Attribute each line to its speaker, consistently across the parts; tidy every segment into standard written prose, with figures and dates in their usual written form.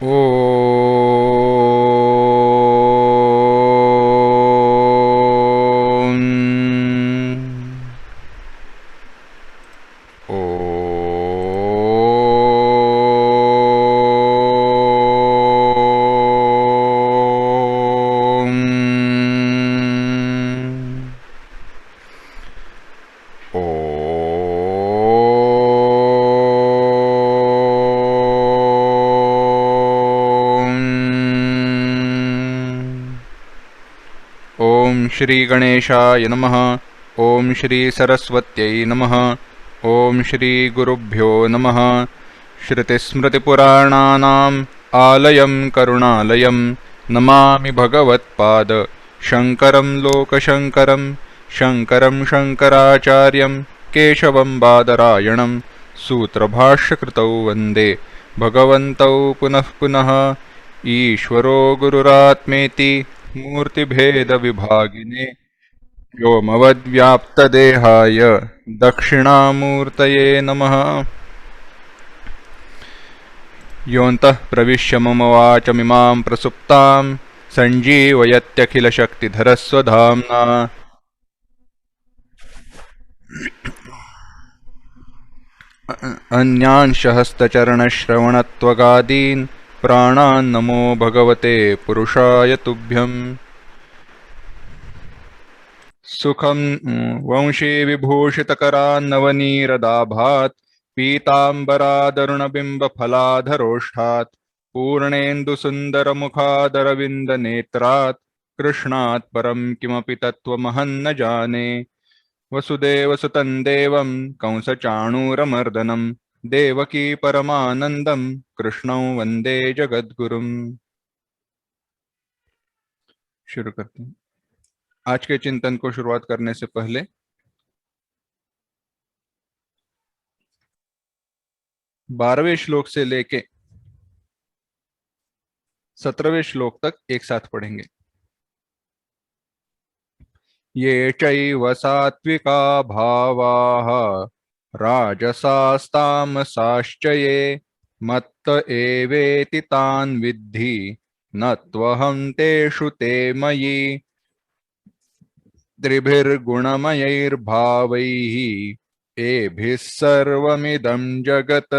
Speaker 1: ओम श्री गणेशाय नमः। ओम श्री सरस्वत्यै नमः। ओम श्री गुरुभ्यो नमः। श्रुतिस्मृतिपुराणानाम् आलयं करुणालयं नमामि भगवत्पाद शङ्करं लोकशङ्करं शङ्करं शङ्कराचार्यं केशवं बादरायणं सूत्रभाष्यकृतौ वन्दे भगवन्तौ पुनः पुनः। ईश्वरो गुरुरात्मेति मूर्तिभेदविभागिने व्योमवद्व्याप्तदेहाय दक्षिणामूर्तये नमः। योऽन्तः प्रविश्य मम वाचमिमां प्रसुप्तां सञ्जीवयत्यखिलशक्तिधरस्वधाम्ना अन्यांश हस्तचरणश्रवणत्वगादीन् प्राणान् नमो भगवते पुरुषाय तुभ्यम्। सुखं वंशी विभूषितकरान्नवनीरदाभात् पीताम्बरादरुणबिम्बफलाधरोष्ठात् पूर्णेन्दुसुन्दरमुखादरविन्दनेत्रात् कृष्णात् परं किमपि तत्त्वमहं न जाने। वसुदेवसुतं देवं कंसचाणूरमर्दनं देवकी परमानन्दं कृष्णं वन्दे जगद्गुरुम्। शुरू करते हैं। आज के चिंतन को शुरुआत करने से पहले 12वें श्लोक से लेके 17वें श्लोक तक एक साथ पढ़ेंगे। ये चैव सात्विका भावाः राजसास्तामसाश्च ये मत्त एवेति तान् विद्धि न त्वहं तेषु ते मयि। त्रिभिर्गुणमयैर्भावैः एभिः सर्वमिदं जगत्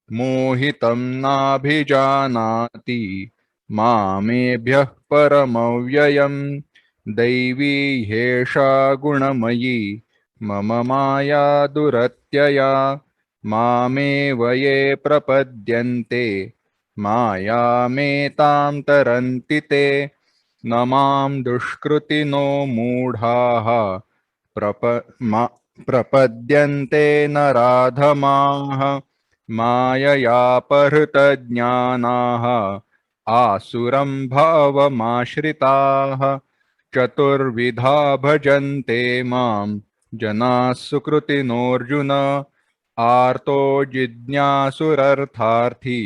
Speaker 1: मोहितं नाभिजानाति मामेभ्यः परमव्ययम्। दैवी ह्येषा गुणमयी मम माया दुरत्यया मामेव ये प्रपद्यन्ते मायामेतां तरन्ति ते। न मां दुष्कृतिनो मूढाः प्रपद्यन्ते नराधमाः माययापहृतज्ञानाः आसुरं भावमाश्रिताः। चतुर्विधा भजन्ते मां जनाः सुकृतिनोऽर्जुन आर्तो जिज्ञासुरर्थार्थी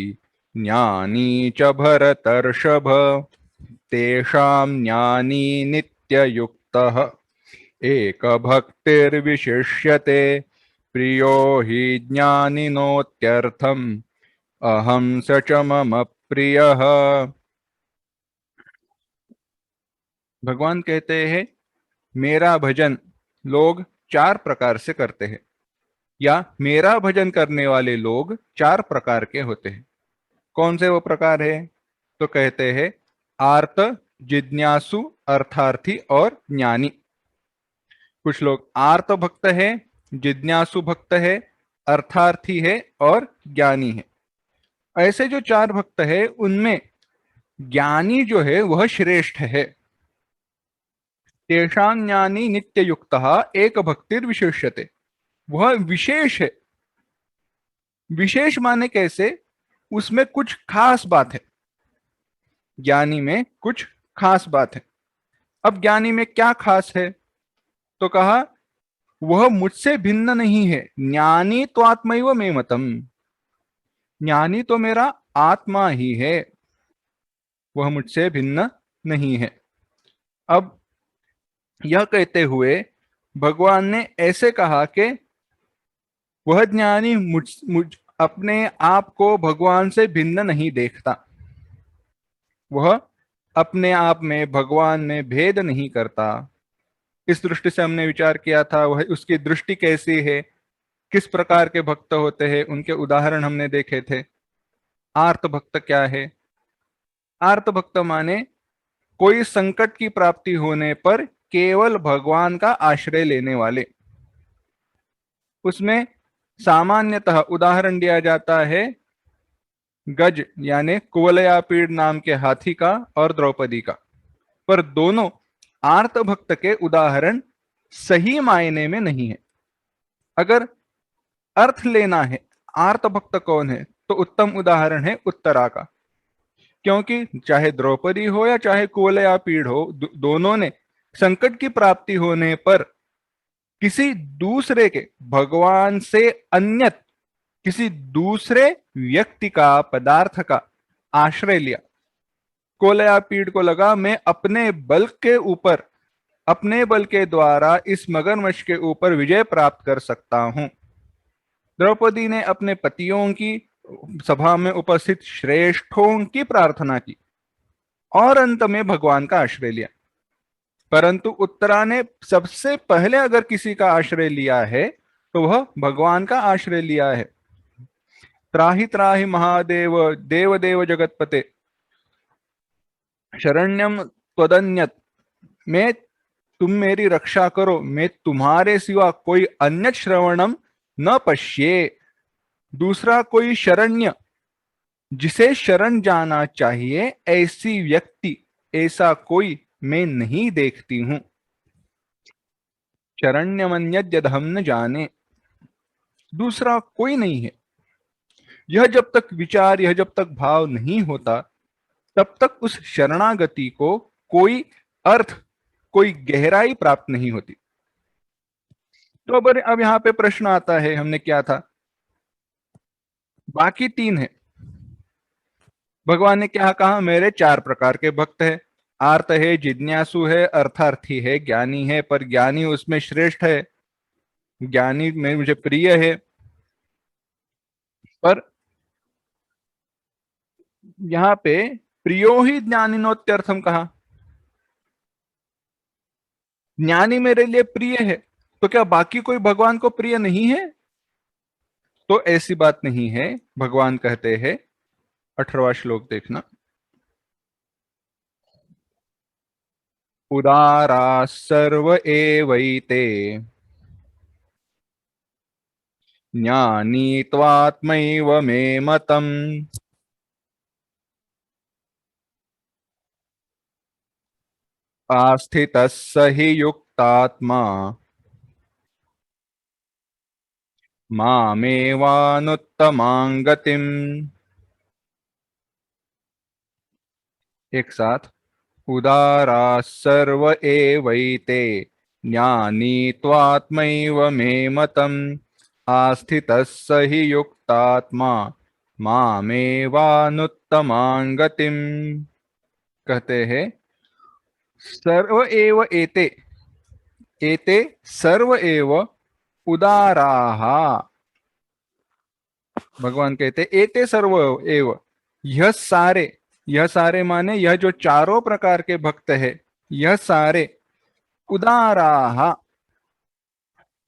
Speaker 1: ज्ञानी च भरतर्षभ। तेषां ज्ञानी नित्ययुक्तः एकभक्तिर्विशिष्यते प्रियो हि ज्ञानिनोत्यर्थम् अहं स च मम प्रियः। भगवान कहते हैं मेरा भजन लोग 4 प्रकार से करते हैं, या मेरा भजन करने वाले लोग 4 प्रकार के होते हैं। कौन से वो प्रकार है? तो कहते हैं आर्त, जिज्ञासु, अर्थार्थी और ज्ञानी। कुछ लोग आर्त भक्त है, जिज्ञासु भक्त है, अर्थार्थी है और ज्ञानी है। ऐसे जो 4 भक्त है उनमें ज्ञानी जो है वह श्रेष्ठ है। तेषां ज्ञानी नित्ययुक्तः एक भक्तिर्विशिष्यते, वह विशेष है। विशेष माने कैसे? उसमें कुछ खास बात है, ज्ञानी में कुछ खास बात है। अब ज्ञानी में क्या खास है? तो कहा वह मुझसे भिन्न नहीं है। ज्ञानी तो आत्मैव मे मतम, ज्ञानी तो मेरा आत्मा ही है, वह मुझसे भिन्न नहीं है। अब यह कहते हुए भगवान ने ऐसे कहा कि वह ज्ञानी मुझ अपने आप को भगवान से भिन्न नहीं देखता। वह अपने आप में भगवान में भेद नहीं करता। इस दृष्टि से हमने विचार किया था, वह उसकी दृष्टि कैसी है, किस प्रकार के भक्त होते हैं, उनके उदाहरण हमने देखे थे। आर्त भक्त क्या है? आर्त भक्त माने कोई संकट की प्राप्ति होने पर केवल भगवान का आश्रय लेने वाले। उसमें सामान्यतः उदाहरण दिया जाता है गज यानी कुवलयापीड़ नाम के हाथी का और द्रौपदी का। पर दोनों आर्त भक्त के उदाहरण सही मायने में नहीं है। अगर अर्थ लेना है आर्त भक्त कौन है, तो उत्तम उदाहरण है उत्तरा का। क्योंकि चाहे द्रौपदी हो या चाहे कुवलयापीड़ हो, दोनों ने संकट की प्राप्ति होने पर किसी दूसरे के, भगवान से अन्यत किसी दूसरे व्यक्ति का, पदार्थ का आश्रय लिया। कुवलयापीड़ को लगा मैं अपने बल के ऊपर, अपने बल के द्वारा इस मगरमच्छ के ऊपर विजय प्राप्त कर सकता हूं। द्रौपदी ने अपने पतियों की, सभा में उपस्थित श्रेष्ठों की प्रार्थना की और अंत में भगवान का आश्रय लिया। परंतु उत्तरा ने सबसे पहले अगर किसी का आश्रय लिया है तो वह भगवान का आश्रय लिया है। त्राहि त्राहि महादेव देव देव जगतपते शरण्यम त्वदन्यत, मैं, तुम मेरी रक्षा करो, मैं तुम्हारे सिवा कोई अन्य श्रवणम न पश्ये। दूसरा कोई शरण्य, जिसे शरण जाना चाहिए, ऐसी व्यक्ति, ऐसा कोई मैं नहीं देखती हूं। शरण्यमन्यद्यद हम न जाने, दूसरा कोई नहीं है। यह जब तक विचार, यह जब तक भाव नहीं होता, तब तक उस शरणागति को कोई अर्थ, कोई गहराई प्राप्त नहीं होती। तो अब यहां पे प्रश्न आता है, हमने क्या था, बाकी तीन है। भगवान ने क्या कहा, मेरे चार प्रकार के भक्त है। आर्त है, जिज्ञासु है, अर्थार्थी है, ज्ञानी है। पर ज्ञानी उसमें श्रेष्ठ है, ज्ञानी में मुझे प्रिय है। पर यहाँ पे प्रियो ही ज्ञानिनोत्यर्थम कहा, ज्ञानी मेरे लिए प्रिय है, तो क्या बाकी कोई भगवान को प्रिय नहीं है? तो ऐसी बात नहीं है। भगवान कहते हैं, 18वां श्लोक देखना, उदारा सर्व एवैते ज्ञानी त्वात्मैव मे मतम् आस्थितः स हि युक्तात्मा मामेवानुत्तमां गतिम्। एक साथ, उदारा सर्व एवैते ज्ञानी त्वात्मैव मे मतम् आस्थितः स हि युक्तात्मा मामेवानुत्तमां गतिम्। कहते हैं सर्व एव एते, एते सर्व एव उदाराः। भगवान कहते एते सर्व एव, यह सारे, यह सारे माने यह जो चारों प्रकार के भक्त है, यह सारे उदाराः,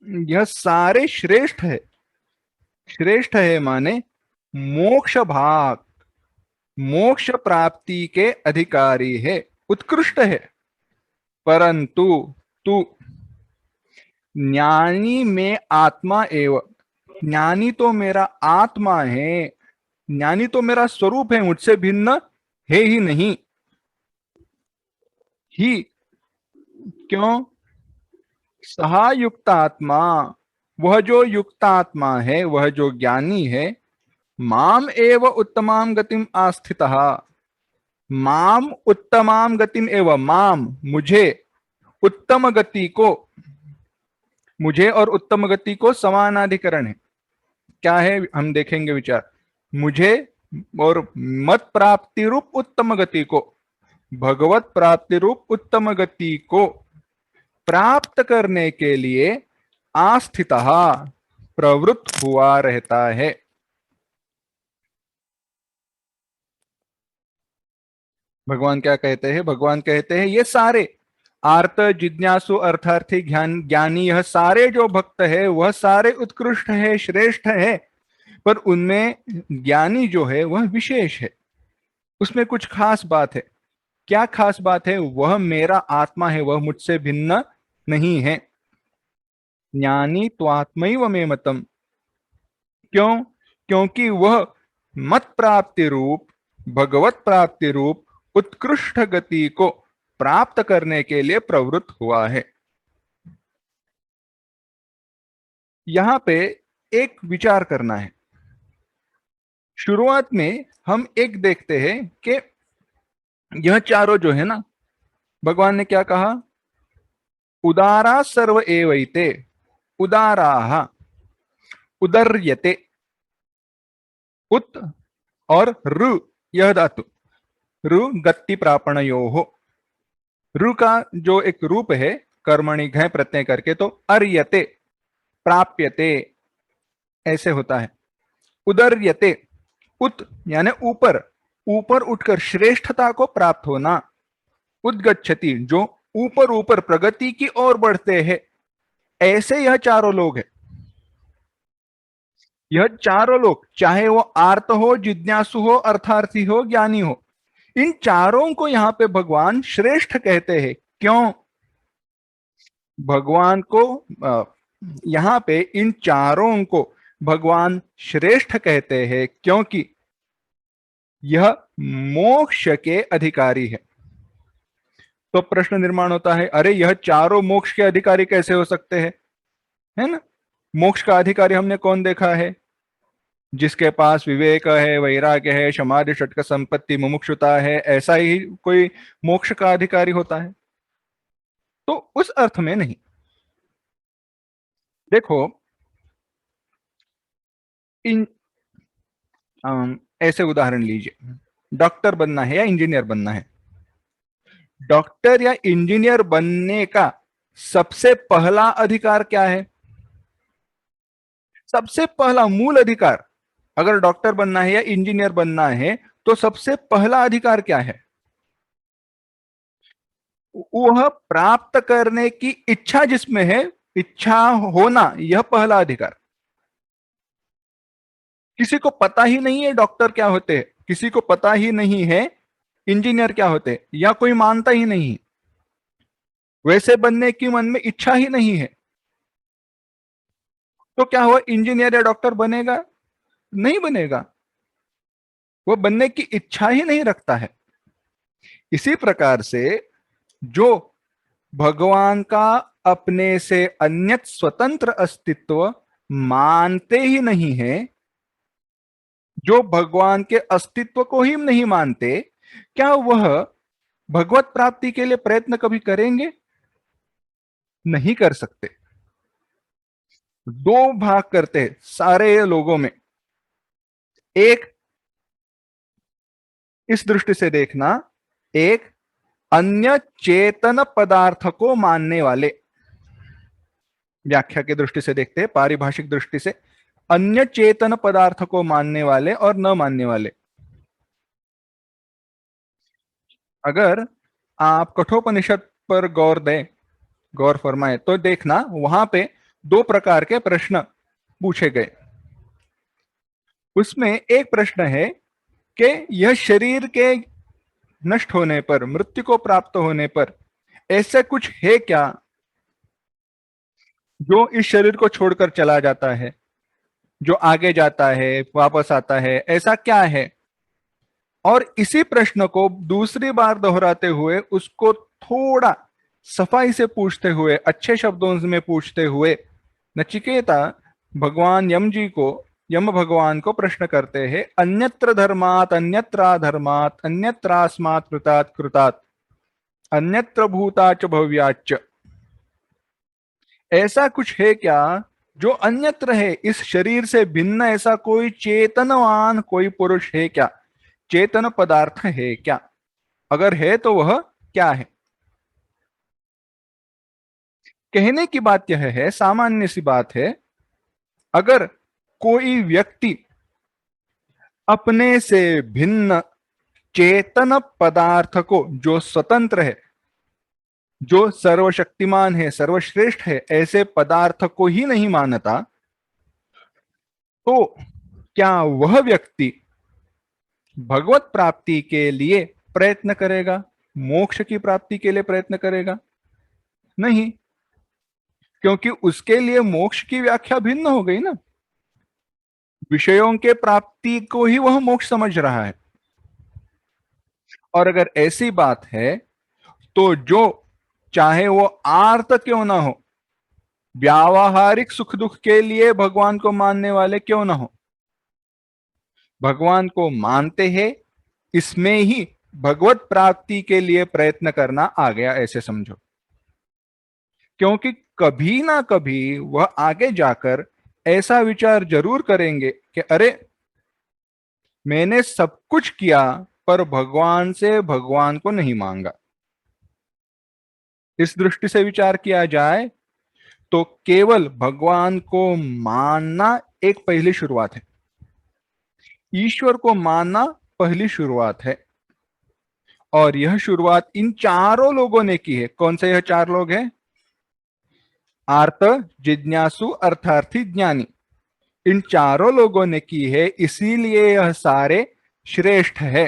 Speaker 1: यह सारे श्रेष्ठ है। श्रेष्ठ है माने मोक्ष भाग, मोक्ष प्राप्ति के अधिकारी है, उत्कृष्ट है। परंतु तू ज्ञानी में आत्मा एव, ज्ञानी तो मेरा आत्मा है, ज्ञानी तो मेरा स्वरूप है, मुझसे भिन्न है ही नहीं। ही क्यों? सहा युक्त आत्मा, वह जो युक्त आत्मा है, वह जो ज्ञानी है, माम एव उत्तमाम गतिम आस्थितः, माम उत्तमाम गतिम एव, माम मुझे, उत्तम गति को, मुझे और उत्तम गति को समानाधिकरण है। क्या है हम देखेंगे विचार। मुझे और मत प्राप्ति रूप उत्तम गति को, भगवत प्राप्ति रूप उत्तम गति को प्राप्त करने के लिए आस्थितः, प्रवृत्त हुआ रहता है। भगवान क्या कहते हैं? भगवान कहते हैं ये सारे आर्त, जिज्ञासु, अर्थार्थी, ज्ञानी, यह सारे जो भक्त है वह सारे उत्कृष्ट है, श्रेष्ठ है, पर उनमें ज्ञानी जो है वह विशेष है, उसमें कुछ खास बात है। क्या खास बात है? वह मेरा आत्मा है, वह मुझसे भिन्न नहीं है। ज्ञानी त्वात्मैव मे मतम। क्यों? क्योंकि वह मत प्राप्ति रूप, भगवत प्राप्ति रूप उत्कृष्ट गति को प्राप्त करने के लिए प्रवृत्त हुआ है। यहां पे एक विचार करना है। शुरुआत में हम एक देखते हैं कि यह चारों जो है ना, भगवान ने क्या कहा? उदारा सर्व एवैते, उदाराः, उदर्यते, उत और रु, यह धातु, रु गति प्रापणयोः। रु का जो एक रूप है कर्मणि घय प्रत्यय करके, तो अर्यते, प्राप्यते, ऐसे होता है। उदर्यते, उत यानी ऊपर, ऊपर उठकर श्रेष्ठता को प्राप्त होना। उद्गच्छति, जो ऊपर ऊपर प्रगति की ओर बढ़ते हैं। ऐसे यह चारों लोग हैं। यह चारों लोग, चाहे वो आर्त हो, जिज्ञासु हो, अर्थार्थी हो, ज्ञानी हो, इन चारों को यहां पे भगवान श्रेष्ठ कहते हैं। क्यों? भगवान को यहां पे इन चारों को भगवान श्रेष्ठ कहते हैं क्योंकि यह मोक्ष के अधिकारी है। तो प्रश्न निर्माण होता है, अरे यह चारों मोक्ष के अधिकारी कैसे हो सकते हैं? है ना? मोक्ष का अधिकारी हमने कौन देखा है? जिसके पास विवेक है, वैराग्य है, समाधि, षटक संपत्ति, मुमुक्षुता है, ऐसा ही कोई मोक्ष का अधिकारी होता है? तो उस अर्थ में नहीं। देखो, इन ऐसे उदाहरण लीजिए, डॉक्टर बनना है या इंजीनियर बनना है। डॉक्टर या इंजीनियर बनने का सबसे पहला अधिकार क्या है? सबसे पहला मूल अधिकार, अगर डॉक्टर बनना है या इंजीनियर बनना है, तो सबसे पहला अधिकार क्या है? वह प्राप्त करने की इच्छा जिसमें है, इच्छा होना, यह पहला अधिकार। किसी को पता ही नहीं है डॉक्टर क्या होते हैं, किसी को पता ही नहीं है इंजीनियर क्या होते हैं, या कोई मानता ही नहीं, वैसे बनने की मन में इच्छा ही नहीं है, तो क्या हुआ? इंजीनियर या डॉक्टर बनेगा? नहीं बनेगा। वो बनने की इच्छा ही नहीं रखता है। इसी प्रकार से जो भगवान का अपने से अन्यत स्वतंत्र अस्तित्व मानते ही नहीं है, जो भगवान के अस्तित्व को ही नहीं मानते, क्या वह भगवत प्राप्ति के लिए प्रयत्न कभी करेंगे? नहीं कर सकते। दो भाग करते हैं सारे लोगों में। एक, इस दृष्टि से देखना, एक अन्य चेतन पदार्थ को मानने वाले, व्याख्या की दृष्टि से देखते हैं, पारिभाषिक दृष्टि से अन्य चेतन पदार्थ को मानने वाले और न मानने वाले। अगर आप कठोपनिषद पर गौर दें, गौर फरमाए, तो देखना वहां पे दो प्रकार के प्रश्न पूछे गए। उसमें एक प्रश्न है कि यह शरीर के नष्ट होने पर, मृत्यु को प्राप्त होने पर ऐसा कुछ है क्या जो इस शरीर को छोड़कर चला जाता है, जो आगे जाता है, वापस आता है, ऐसा क्या है? और इसी प्रश्न को दूसरी बार दोहराते हुए, उसको थोड़ा सफाई से पूछते हुए, अच्छे शब्दों में पूछते हुए, नचिकेता भगवान यम जी को, यम भगवान को प्रश्न करते हैं, अन्यत्र धर्मात् अन्यत्रा धर्मात् अन्यत्रास्मात् कृतात् कृतात् अन्यत्र भूताच भव्याच। ऐसा कुछ है क्या जो अन्यत्र है, इस शरीर से भिन्न? ऐसा कोई चेतनवान कोई पुरुष है क्या? चेतन पदार्थ है क्या? अगर है तो वह क्या है? कहने की बात यह है, सामान्य सी बात है, अगर कोई व्यक्ति अपने से भिन्न चेतन पदार्थ को, जो स्वतंत्र है, जो सर्वशक्तिमान है, सर्वश्रेष्ठ है, ऐसे पदार्थ को ही नहीं मानता, तो क्या वह व्यक्ति भगवत प्राप्ति के लिए प्रयत्न करेगा, मोक्ष की प्राप्ति के लिए प्रयत्न करेगा? नहीं, क्योंकि उसके लिए मोक्ष की व्याख्या भिन्न हो गई ना। विषयों के प्राप्ति को ही वह मोक्ष समझ रहा है। और अगर ऐसी बात है तो जो, चाहे वो आर्त क्यों ना हो, व्यावहारिक सुख दुख के लिए भगवान को मानने वाले क्यों ना हो, भगवान को मानते हैं, इसमें ही भगवत प्राप्ति के लिए प्रयत्न करना आ गया, ऐसे समझो। क्योंकि कभी ना कभी वह आगे जाकर ऐसा विचार जरूर करेंगे कि अरे, मैंने सब कुछ किया पर भगवान से भगवान को नहीं मांगा। इस दृष्टि से विचार किया जाए तो केवल भगवान को मानना एक पहली शुरुआत है, ईश्वर को मानना पहली शुरुआत है। और यह शुरुआत इन चारों लोगों ने की है। कौन से यह चार लोग हैं? आर्त, जिज्ञासु, अर्थार्थी, ज्ञानी। इन चारों लोगों ने की है, इसीलिए यह सारे श्रेष्ठ है,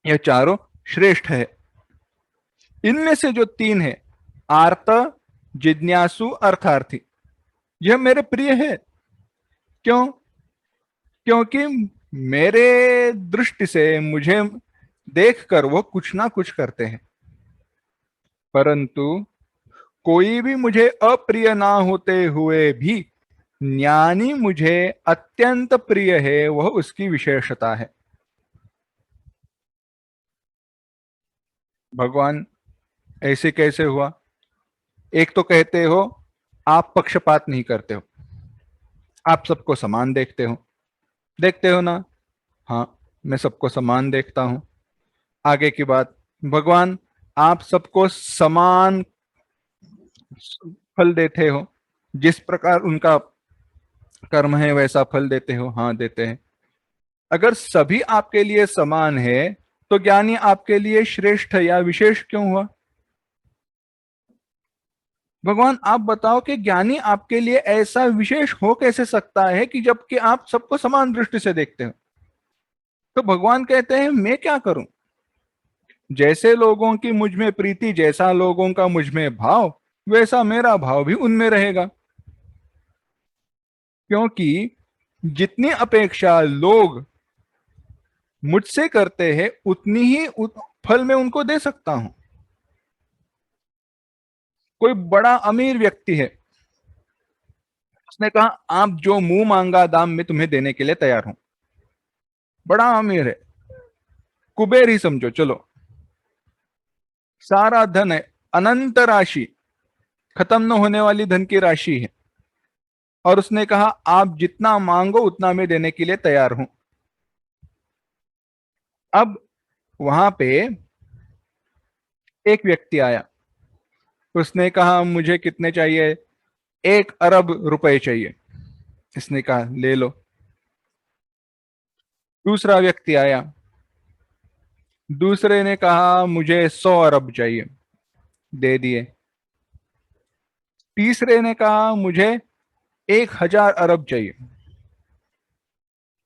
Speaker 1: यह चारों श्रेष्ठ है। इनमें से जो तीन है, आर्त, जिज्ञासु, अर्थार्थी, यह मेरे प्रिय है। क्यों? क्योंकि मेरे दृष्टि से मुझे देखकर वो कुछ ना कुछ करते हैं। परंतु कोई भी मुझे अप्रिय ना होते हुए भी ज्ञानी मुझे अत्यंत प्रिय है, वह उसकी विशेषता है। भगवान ऐसे कैसे हुआ? एक तो कहते हो आप पक्षपात नहीं करते हो, आप सबको समान देखते हो, देखते हो ना? हाँ, मैं सबको समान देखता हूं। आगे की बात, भगवान आप सबको समान फल देते हो, जिस प्रकार उनका कर्म है वैसा फल देते हो। हाँ, देते हैं। अगर सभी आपके लिए समान है तो ज्ञानी आपके लिए श्रेष्ठ या विशेष क्यों हुआ? भगवान आप बताओ कि ज्ञानी आपके लिए ऐसा विशेष हो कैसे सकता है कि जबकि आप सबको समान दृष्टि से देखते हो? तो भगवान कहते हैं मैं क्या करूं, जैसे लोगों की मुझ में प्रीति, जैसा लोगों का मुझ में भाव, वैसा मेरा भाव भी उनमें रहेगा। क्योंकि जितनी अपेक्षा लोग मुझसे करते हैं उतनी ही फल मैं उनको दे सकता हूं। कोई बड़ा अमीर व्यक्ति है, उसने कहा आप जो मुंह मांगा दाम मैं तुम्हें देने के लिए तैयार हूं। बड़ा अमीर है, कुबेर ही समझो चलो, सारा धन है, अनंत राशि, खत्म न होने वाली धन की राशि है। और उसने कहा आप जितना मांगो उतना मैं देने के लिए तैयार हूं। अब वहां पे एक व्यक्ति आया, उसने कहा मुझे कितने चाहिए? 1 अरब रुपए चाहिए। इसने कहा ले लो। दूसरा व्यक्ति आया, दूसरे ने कहा मुझे 100 अरब चाहिए, दे दिए। तीसरे ने कहा मुझे 1000 अरब चाहिए,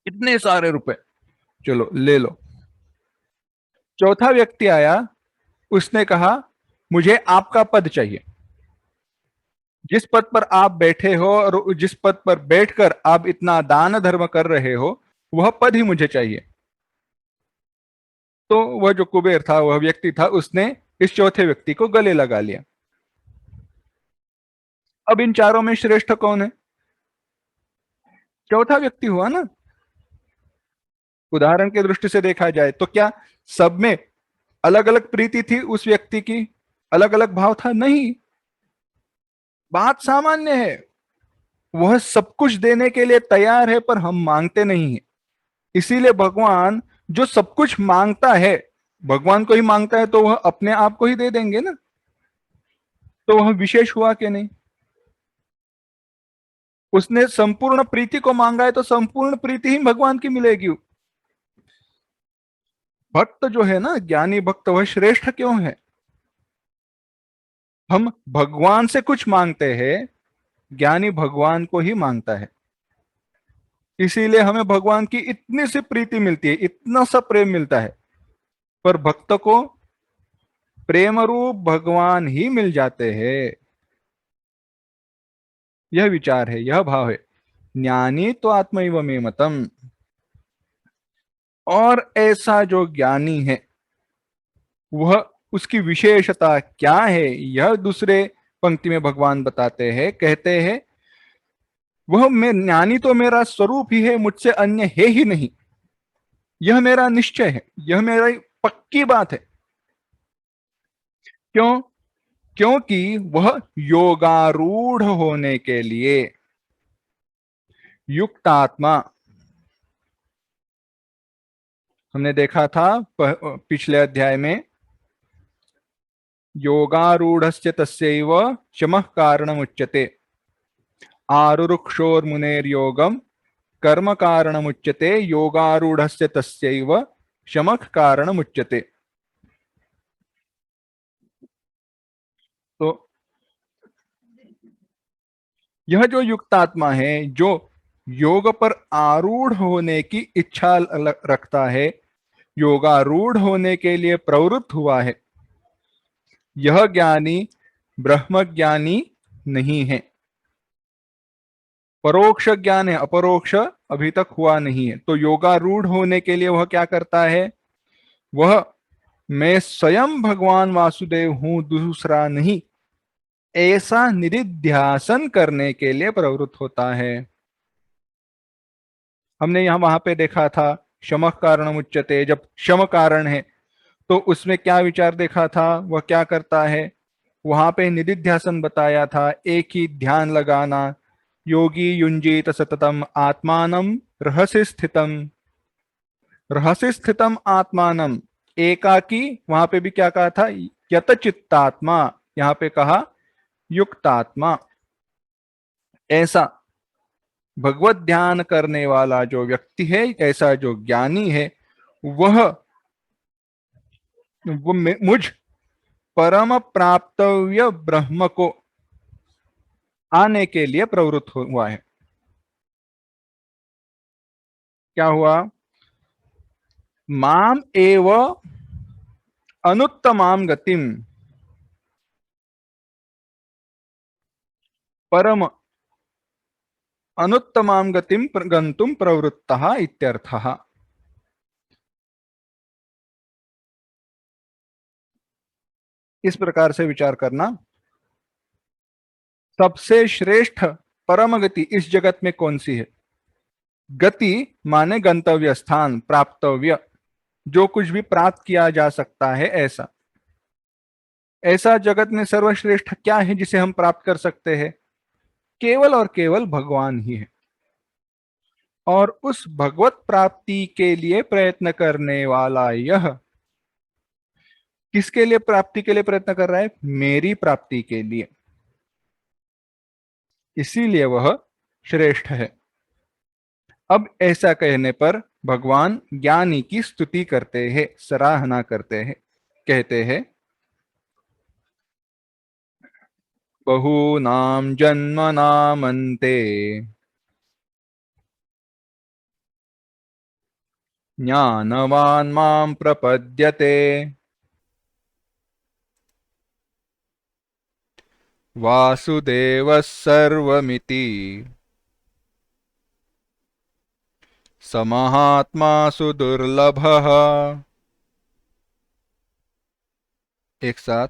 Speaker 1: इतने सारे रुपए, चलो ले लो। चौथा व्यक्ति आया, उसने कहा मुझे आपका पद चाहिए, जिस पद पर आप बैठे हो और जिस पद पर बैठकर आप इतना दान धर्म कर रहे हो, वह पद ही मुझे चाहिए। तो वह जो कुबेर था, वह व्यक्ति था, उसने इस चौथे व्यक्ति को गले लगा लिया। अब इन चारों में श्रेष्ठ कौन है? चौथा व्यक्ति हुआ ना। उदाहरण की दृष्टि से देखा जाए तो क्या सब में अलग अलग प्रीति थी उस व्यक्ति की, अलग अलग भाव था? नहीं, बात सामान्य है। वह सब कुछ देने के लिए तैयार है पर हम मांगते नहीं है। इसीलिए भगवान जो सब कुछ मांगता है, भगवान को ही मांगता है, तो वह अपने आप को ही दे देंगे ना। तो वह विशेष हुआ कि नहीं? उसने संपूर्ण प्रीति को मांगा है तो संपूर्ण प्रीति ही भगवान की मिलेगी। भक्त जो है ना, ज्ञानी भक्त, वह श्रेष्ठ क्यों है? हम भगवान से कुछ मांगते हैं, ज्ञानी भगवान को ही मांगता है। इसीलिए हमें भगवान की इतनी सी प्रीति मिलती है, इतना सा प्रेम मिलता है। पर भक्त को प्रेम रूप भगवान ही मिल जाते हैं। यह विचार है, यह भाव है। ज्ञानी तो आत्मैव मे मतम। और ऐसा जो ज्ञानी है, वह, उसकी विशेषता क्या है, यह दूसरे पंक्ति में भगवान बताते हैं। कहते हैं, वह मैं ज्ञानी तो मेरा स्वरूप ही है, मुझसे अन्य है ही नहीं। यह मेरा निश्चय है, यह मेरा पक्की बात है। क्यों? क्योंकि वह योगारूढ़ होने के लिए, युक्त आत्मा, हमने देखा था पिछले अध्याय में, योगारूढ़स्य तस्यैव शमः कारणमुच्यते, आरुरुक्षोर्मुनेर्योगम कर्म कारणमुच्यते, योगारूढ़स्य तस्यैव शमः कारणमुच्यते। तो यह जो युक्त आत्मा है, जो योग पर आरूढ़ होने की इच्छा रखता है, योगारूढ़ होने के लिए प्रवृत्त हुआ है, यह ज्ञानी ब्रह्मज्ञानी नहीं है। परोक्ष ज्ञान है, अपरोक्ष अभी तक हुआ नहीं है। तो योगारूढ़ होने के लिए वह क्या करता है? वह, मैं स्वयं भगवान वासुदेव हूं, दूसरा नहीं, ऐसा निधिध्यासन करने के लिए प्रवृत्त होता है। हमने यहां वहां पे देखा था, शम कारण उच्यते, जब शम कारण है तो उसमें क्या विचार देखा था, वह क्या करता है? वहां पे निधिध्यासन बताया था, एक ही ध्यान लगाना। योगी युंजीत सततम आत्मानम रहस्य स्थितम, रहस्य स्थितम आत्मानम, एकाकी। वहां पे भी क्या कहा था? यत चित्तात्मा, यहाँ पे कहा युक्तात्मा। ऐसा भगवत ध्यान करने वाला जो व्यक्ति है, ऐसा जो ज्ञानी है, वह वो मुझ परम प्राप्तव्य ब्रह्म को आने के लिए प्रवृत्त हुआ है। क्या हुआ? माम एव अनुत्तमाम गतिम, परम अनुत्तमाम गतिम गंतुम प्रवृत्तः इत्यर्थः। इस प्रकार से विचार करना, सबसे श्रेष्ठ परम गति इस जगत में कौन सी है? गति माने गंतव्य स्थान, प्राप्तव्य, जो कुछ भी प्राप्त किया जा सकता है, ऐसा। ऐसा जगत में सर्वश्रेष्ठ क्या है जिसे हम प्राप्त कर सकते हैं? केवल और केवल भगवान ही है। और उस भगवत प्राप्ति के लिए प्रयत्न करने वाला यह, किसके लिए प्राप्ति के लिए प्रयत्न कर रहा है? मेरी प्राप्ति के लिए। इसीलिए वह श्रेष्ठ है। अब ऐसा कहने पर भगवान ज्ञानी की स्तुति करते हैं, सराहना करते हैं। कहते हैं, बहूनां जन्मनामन्ते ज्ञानवान् मां प्रपद्यते, वासुदेवः सर्वमिति स महात्मा सुदुर्लभः। एक साथ,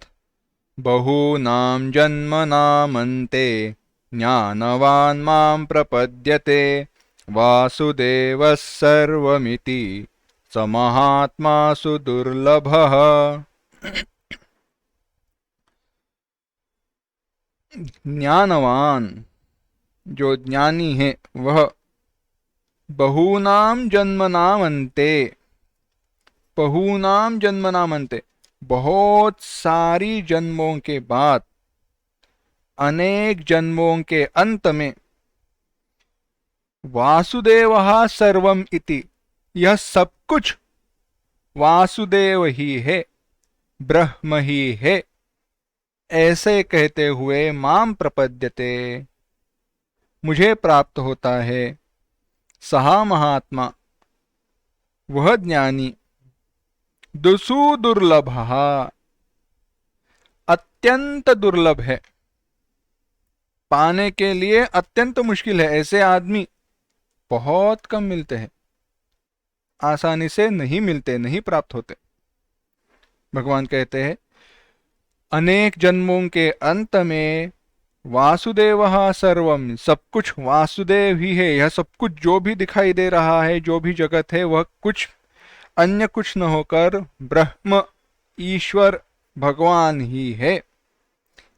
Speaker 1: बहूनां जन्मनामन्ते ज्ञानवान् मां प्रपद्यते, वासुदेवः सर्वमिति स महात्मा सुदुर्लभः। ज्ञानवान, जो ज्ञानी है, वह बहूनाम जन्मनाम अन्ते, बहूनाम जन्मनाम अन्ते, बहुत सारी जन्मों के बाद, अनेक जन्मों के अंत में, वासुदेवः सर्वम इति, यह सब कुछ वासुदेव ही है, ब्रह्म ही है, ऐसे कहते हुए माम प्रपद्यते, मुझे प्राप्त होता है, सहा महात्मा, वह ज्ञानी, दुर्लभ, अत्यंत दुर्लभ है, पाने के लिए अत्यंत मुश्किल है, ऐसे आदमी बहुत कम मिलते हैं, आसानी से नहीं मिलते, नहीं प्राप्त होते। भगवान कहते हैं अनेक जन्मों के अंत में वासुदेव सर्वम, सब कुछ वासुदेव ही है, यह सब कुछ जो भी दिखाई दे रहा है, जो भी जगत है, वह कुछ अन्य कुछ न होकर ब्रह्म, ईश्वर, भगवान ही है,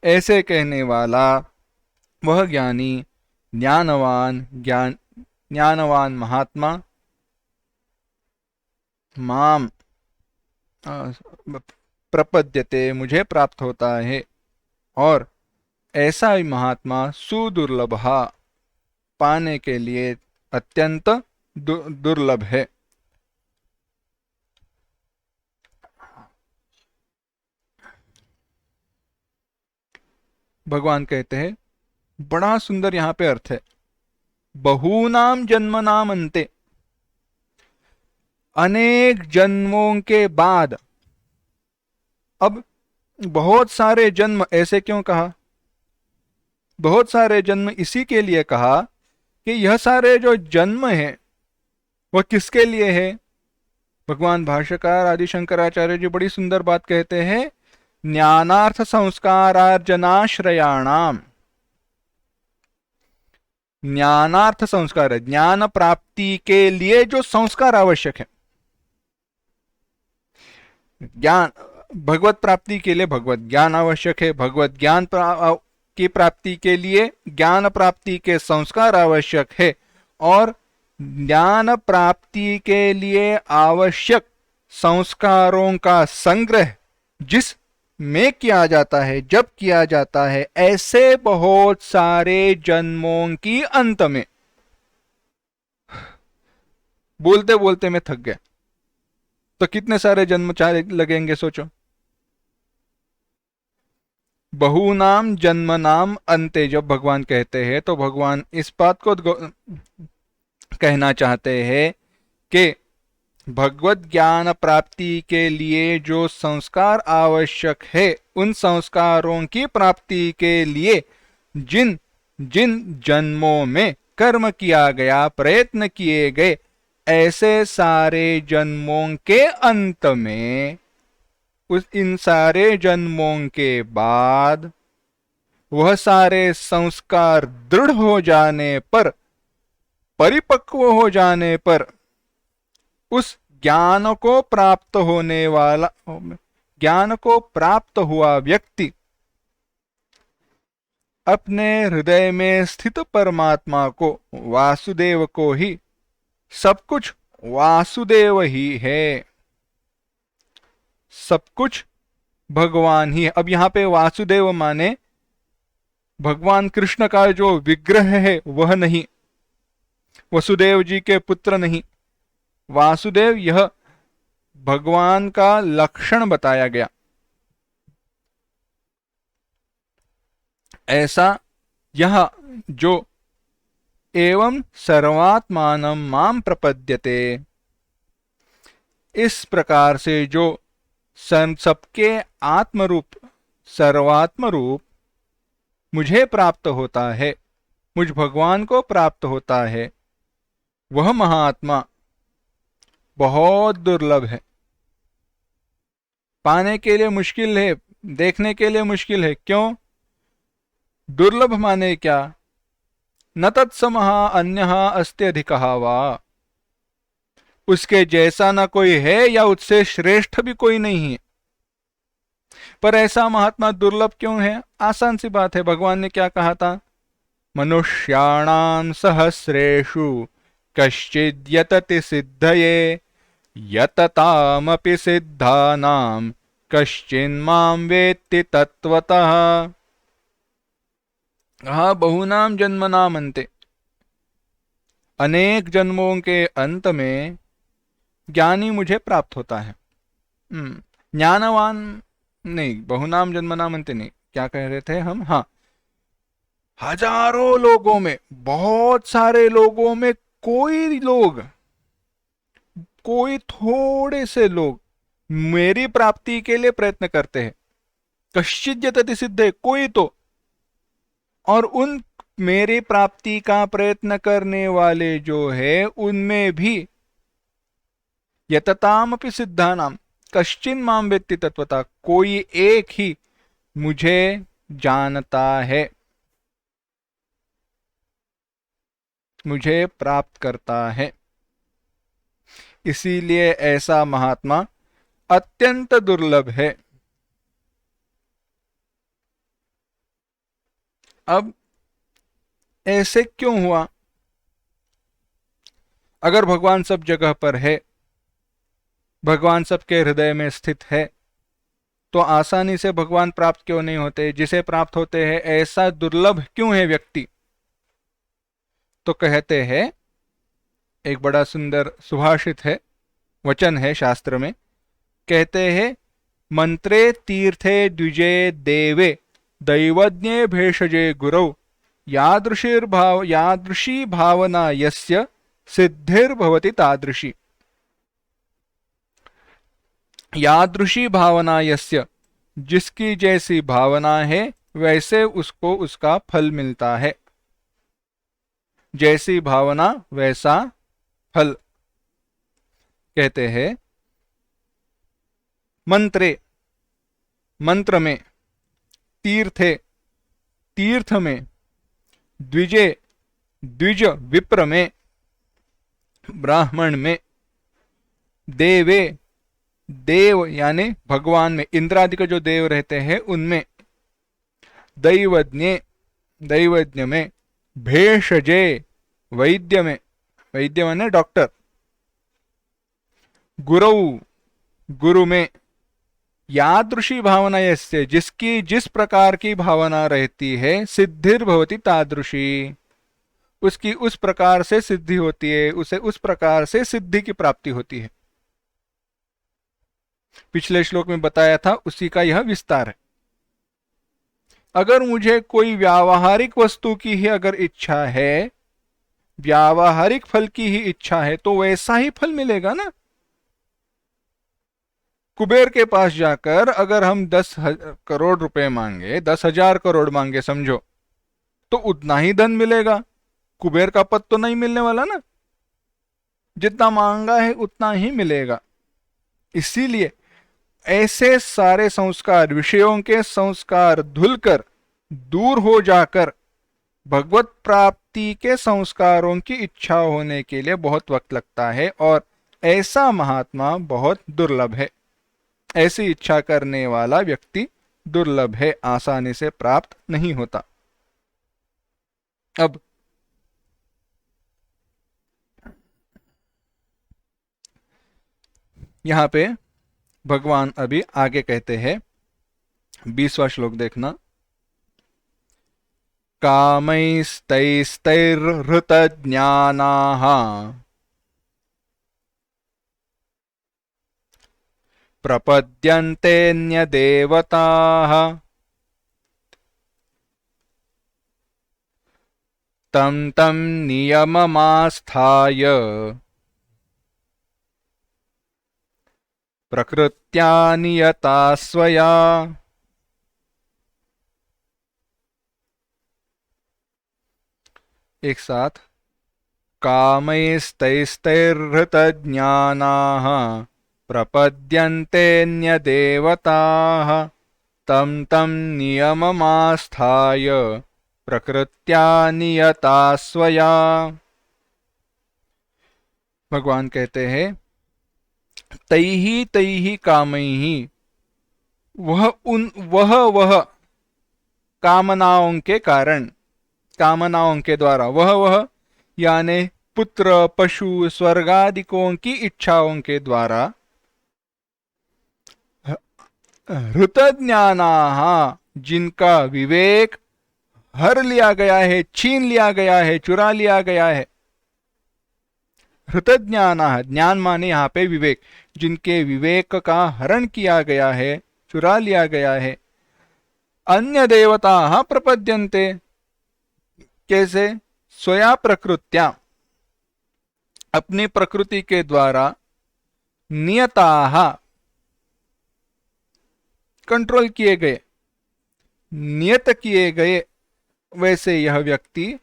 Speaker 1: ऐसे कहने वाला वह ज्ञानी, ज्ञानवान महात्मा माम प्रपद्यते, मुझे प्राप्त होता है, और ऐसा ही महात्मा सुदुर्लभ, पाने के लिए अत्यंत दुर्लभ है। भगवान कहते हैं बड़ा सुंदर यहां पे अर्थ है, बहूनाम जन्मनाम अंते, अनेक जन्मों के बाद। अब बहुत सारे जन्म ऐसे क्यों कहा? बहुत सारे जन्म इसी के लिए कहा कि यह सारे जो जन्म हैं वह किसके लिए है? भगवान भाष्यकार आदि शंकराचार्य जी बड़ी सुंदर बात कहते हैं, ज्ञानार्थ संस्कारार्जनाश्रयाणाम, ज्ञानार्थ संस्कार, ज्ञान प्राप्ति के लिए जो संस्कार आवश्यक है, ज्ञान भगवत प्राप्ति के लिए भगवत ज्ञान आवश्यक है, भगवत ज्ञान की प्राप्ति के लिए ज्ञान प्राप्ति के संस्कार आवश्यक है, और ज्ञान प्राप्ति के लिए आवश्यक संस्कारों का संग्रह जिस में किया जाता है, जब किया जाता है, ऐसे बहुत सारे जन्मों की अंत में। बोलते बोलते मैं थक गया, तो कितने सारे जन्म लगेंगे सोचो। बहुनाम जन्मनाम अंते जब भगवान कहते हैं तो भगवान इस बात को कहना चाहते हैं कि भगवत ज्ञान प्राप्ति के लिए जो संस्कार आवश्यक है, उन संस्कारों की प्राप्ति के लिए जिन जिन जन्मों में कर्म किया गया, प्रयत्न किए गए, ऐसे सारे जन्मों के अंत में, इन सारे जन्मों के बाद वह सारे संस्कार दृढ़ हो जाने पर, परिपक्व हो जाने पर, उस ज्ञान को प्राप्त होने वाला, ज्ञान को प्राप्त हुआ व्यक्ति अपने हृदय में स्थित परमात्मा को, वासुदेव को ही, सब कुछ वासुदेव ही है, सब कुछ भगवान ही है। अब यहां पे वासुदेव माने भगवान कृष्ण का जो विग्रह है वह नहीं, वसुदेव जी के पुत्र नहीं, वासुदेव यह भगवान का लक्षण बताया गया। ऐसा यह जो एवं सर्वात्मानं माम प्रपद्यते, इस प्रकार से जो सबके आत्मरूप, सर्वात्म रूप मुझे प्राप्त होता है, मुझ भगवान को प्राप्त होता है, वह महात्मा बहुत दुर्लभ है, पाने के लिए मुश्किल है, देखने के लिए मुश्किल है। क्यों दुर्लभ माने क्या? न तत्समः अन्यः अस्ति अधिकः वा, उसके जैसा न कोई है या उससे श्रेष्ठ भी कोई नहीं है। पर ऐसा महात्मा दुर्लभ क्यों है? आसान सी बात है, भगवान ने क्या कहा था? मनुष्याणाम सहस्रेषु कश्चिद् यतति सिद्धये, यततामपि सिद्धानाम कश्चिन्मां वेत्ति तत्वतः। कहा बहुनाम जन्मनाम अन्ते, अनेक जन्मों के अंत में ज्ञानी मुझे प्राप्त होता है। ज्ञानवान नहीं, बहुनाम जन्मनाम अंत नहीं, क्या कह रहे थे हम, हाँ, हजारों लोगों में, बहुत सारे लोगों में कोई थोड़े से लोग मेरी प्राप्ति के लिए प्रयत्न करते हैं। कश्चित यतति सिद्धे, कोई तो, और उन मेरी प्राप्ति का प्रयत्न करने वाले जो है उनमें भी यततामपि सिद्धानाम कश्चिन माम वेत्ति तत्वता, कोई एक ही मुझे जानता है, मुझे प्राप्त करता है। इसीलिए ऐसा महात्मा अत्यंत दुर्लभ है। अब ऐसे क्यों हुआ? अगर भगवान सब जगह पर है, भगवान सबके हृदय में स्थित है, तो आसानी से भगवान प्राप्त क्यों नहीं होते? जिसे प्राप्त होते हैं ऐसा दुर्लभ क्यों है व्यक्ति? तो कहते हैं, एक बड़ा सुंदर सुभाषित है, वचन है शास्त्र में, कहते हैं, मंत्रे तीर्थे द्विजे देवे दैवज्ञे भेषजे गुरौ यादृशी भावना यस्य सिद्धिर्भवति तादृशी। यादृशी भावना यस्य, जिसकी जैसी भावना है वैसे उसको उसका फल मिलता है। जैसी भावना वैसा फल। कहते हैं, मंत्रे, मंत्र में, तीर्थे, तीर्थ में, द्विजे, द्विज विप्र में, ब्राह्मण में, देवे, देव यानी भगवान में, इंद्रादि के जो देव रहते हैं उनमें, दैवज्ञे, दैवज्ञ में, भेषजे, वैद्य में, वैद्य माने डॉक्टर, गुरु, गुरु में, यादृशी भावना यस्य, जिसकी जिस प्रकार की भावना रहती है, सिद्धिर्भवति तादृशी, उसकी उस प्रकार से सिद्धि होती है, उसे उस प्रकार से सिद्धि की प्राप्ति होती है। पिछले श्लोक में बताया था, उसी का यह विस्तार है। अगर मुझे कोई व्यावहारिक वस्तु की ही अगर इच्छा है, व्यावहारिक फल की ही इच्छा है, तो वैसा ही फल मिलेगा ना। कुबेर के पास जाकर अगर हम 10 करोड़ रुपए मांगे, 10,000 करोड़ मांगे समझो, तो उतना ही धन मिलेगा। कुबेर का पद तो नहीं मिलने वाला ना, जितना मांगा है उतना ही मिलेगा। इसीलिए ऐसे सारे संस्कार, विषयों के संस्कार धुलकर, दूर हो जाकर भगवत प्राप्ति के संस्कारों की इच्छा होने के लिए बहुत वक्त लगता है, और ऐसा महात्मा बहुत दुर्लभ है। ऐसी इच्छा करने वाला व्यक्ति दुर्लभ है, आसानी से प्राप्त नहीं होता। अब यहां पे भगवान अभी आगे कहते हैं, 20वां श्लोक देखना, कामैस्तैस्तैर्हृतज्ञानाः प्रपद्यन्तेऽन्यदेवताः तं तं नियममास्थाय प्रकृत्या नियता स्वया। एक साथ, कामैस्तैस्तैर्हृतज्ञानाः प्रपद्यन्तेऽन्यदेवताः तं तं नियममास्थाय प्रकृत्या नियता स्वया। भगवान कहते हैं, तैहि कामैहि, वह कामनाओं के कारण, कामनाओं के द्वारा, वह यानी पुत्र, पशु, स्वर्गादिकों की इच्छाओं के द्वारा, हृतज्ञानाः, जिनका विवेक हर लिया गया है, छीन लिया गया है, चुरा लिया गया है, हृतज्ञान, ज्ञान माने यहाँ पे विवेक, जिनके विवेक का हरण किया गया है, चुरा लिया गया है। अन्य देवता प्रपद्यन्ते, कैसे? स्वया प्रकृत्या, अपनी प्रकृति के द्वारा, नियता, कंट्रोल किए गए, नियत किए गए, वैसे यह व्यक्ति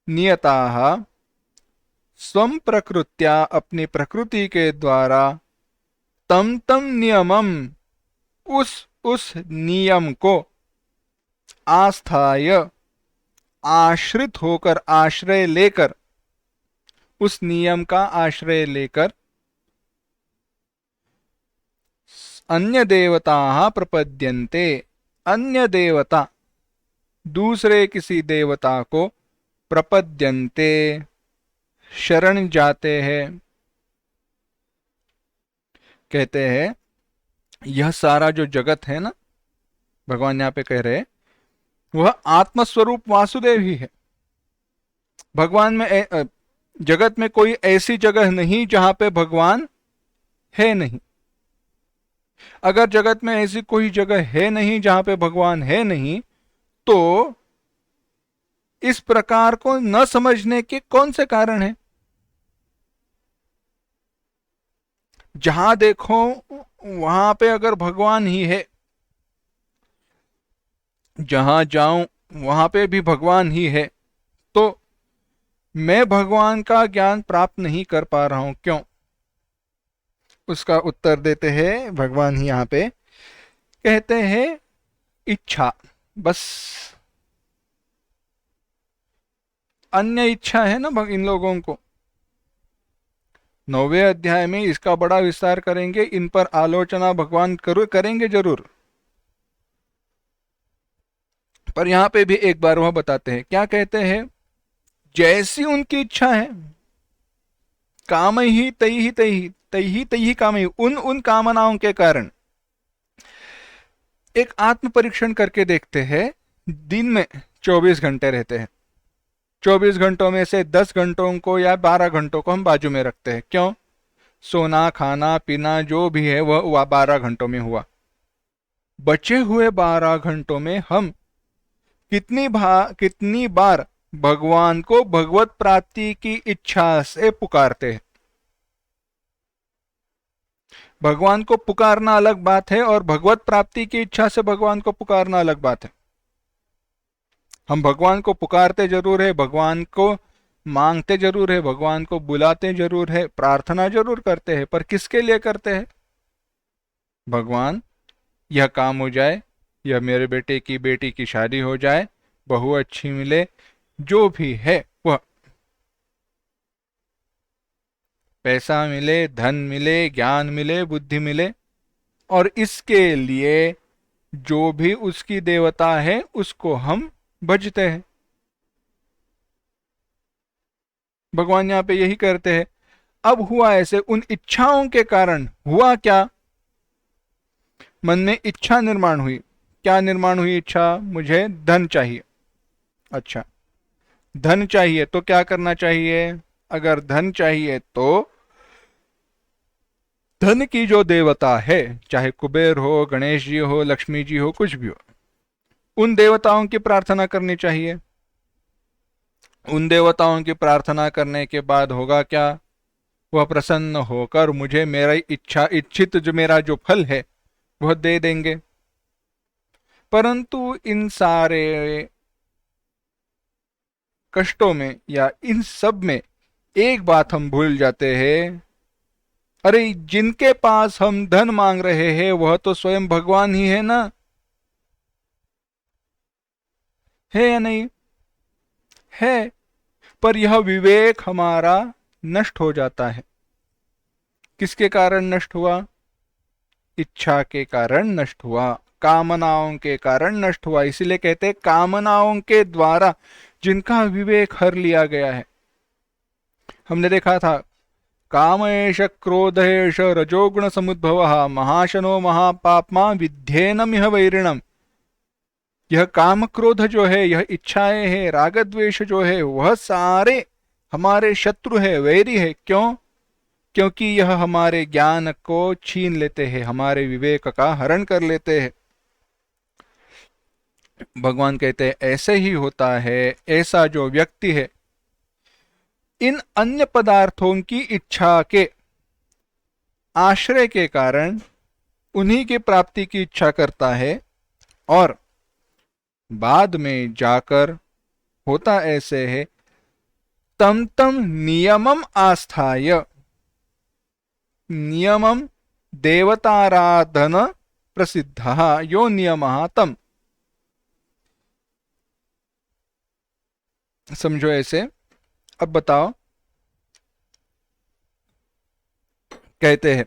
Speaker 1: नियता स्वम प्रकृत्या, अपनी प्रकृति के द्वारा, तम तम नियमम, उस नियम को, आस्थाय, आश्रित होकर, आश्रय लेकर, उस नियम का आश्रय लेकर, अन्य देवता प्रपद्यन्ते, अन्य देवता, दूसरे किसी देवता को, प्रपद्यन्ते, शरण जाते हैं। कहते हैं यह सारा जो जगत है ना, भगवान यहाँ पे कह रहे हैं, वह आत्मस्वरूप वासुदेव ही है। भगवान में जगत में कोई ऐसी जगह नहीं जहां पे भगवान है नहीं। अगर जगत में ऐसी कोई जगह है नहीं जहां पे भगवान है नहीं, तो इस प्रकार को न समझने के कौन से कारण हैं? जहां देखो वहां पे अगर भगवान ही है, जहां जाऊं वहां पे भी भगवान ही है, तो मैं भगवान का ज्ञान प्राप्त नहीं कर पा रहा हूं, क्यों? उसका उत्तर देते हैं भगवान ही यहाँ पे, कहते हैं इच्छा, बस अन्य इच्छा है ना इन लोगों को। 9वें अध्याय में इसका बड़ा विस्तार करेंगे, इन पर आलोचना भगवान करेंगे जरूर। पर यहां पे भी एक बार वह बताते हैं, क्या कहते हैं? जैसी उनकी इच्छा है, काम ही तई काम ही, उन कामनाओं के कारण। एक आत्म परीक्षण करके देखते हैं। दिन में 24 घंटे रहते हैं, 24 घंटों में से 10 घंटों को या 12 घंटों को हम बाजू में रखते हैं, क्यों? सोना, खाना, पीना जो भी है वह 12 घंटों में हुआ। बचे हुए 12 घंटों में हम कितनी बार भगवान को भगवत प्राप्ति की इच्छा से पुकारते हैं? भगवान को पुकारना अलग बात है और भगवत प्राप्ति की इच्छा से भगवान को पुकारना अलग बात है। हम भगवान को पुकारते जरूर है, भगवान को मांगते जरूर है, भगवान को बुलाते जरूर है, प्रार्थना जरूर करते हैं, पर किसके लिए करते हैं? भगवान यह काम हो जाए, या मेरे बेटी की शादी हो जाए, बहू अच्छी मिले, जो भी है वह, पैसा मिले, धन मिले, ज्ञान मिले, बुद्धि मिले, और इसके लिए जो भी उसकी देवता है उसको हम भजते हैं। भगवान यहाँ पे यही करते हैं। अब हुआ ऐसे, उन इच्छाओं के कारण हुआ क्या? मन में इच्छा निर्माण हुई। क्या निर्माण हुई इच्छा? मुझे धन चाहिए। अच्छा, धन चाहिए तो क्या करना चाहिए? अगर धन चाहिए तो धन की जो देवता है, चाहे कुबेर हो, गणेश जी हो, लक्ष्मी जी हो, कुछ भी हो, उन देवताओं की प्रार्थना करनी चाहिए। उन देवताओं की प्रार्थना करने के बाद होगा क्या? वह प्रसन्न होकर मुझे मेरा इच्छित जो मेरा जो फल है वह दे देंगे। परंतु इन सारे कष्टों में या इन सब में एक बात हम भूल जाते हैं, अरे जिनके पास हम धन मांग रहे हैं वह तो स्वयं भगवान ही है ना, है या नहीं? है, पर यह विवेक हमारा नष्ट हो जाता है। किसके कारण नष्ट हुआ? इच्छा के कारण नष्ट हुआ, कामनाओं के कारण नष्ट हुआ। इसीलिए कहते हैं कामनाओं के द्वारा जिनका विवेक हर लिया गया है। हमने देखा था, काम एष क्रोध एष रजोगुण समुद्भव महाशनो महापापमा विध्येनमिह वैरिणम। यह काम क्रोध जो है, यह इच्छाएं हैं, राग द्वेष जो है, वह सारे हमारे शत्रु है, वैरी है। क्यों? क्योंकि यह हमारे ज्ञान को छीन लेते हैं, हमारे विवेक का हरण कर लेते हैं। भगवान कहते हैं ऐसे ही होता है। ऐसा जो व्यक्ति है इन अन्य पदार्थों की इच्छा के आश्रय के कारण उन्हीं की प्राप्ति की इच्छा करता है, और बाद में जाकर होता ऐसे है, तम तम नियमम आस्थाय, नियमम देवताराधन प्रसिद्धः यो नियमः तम। समझो ऐसे। अब बताओ, कहते हैं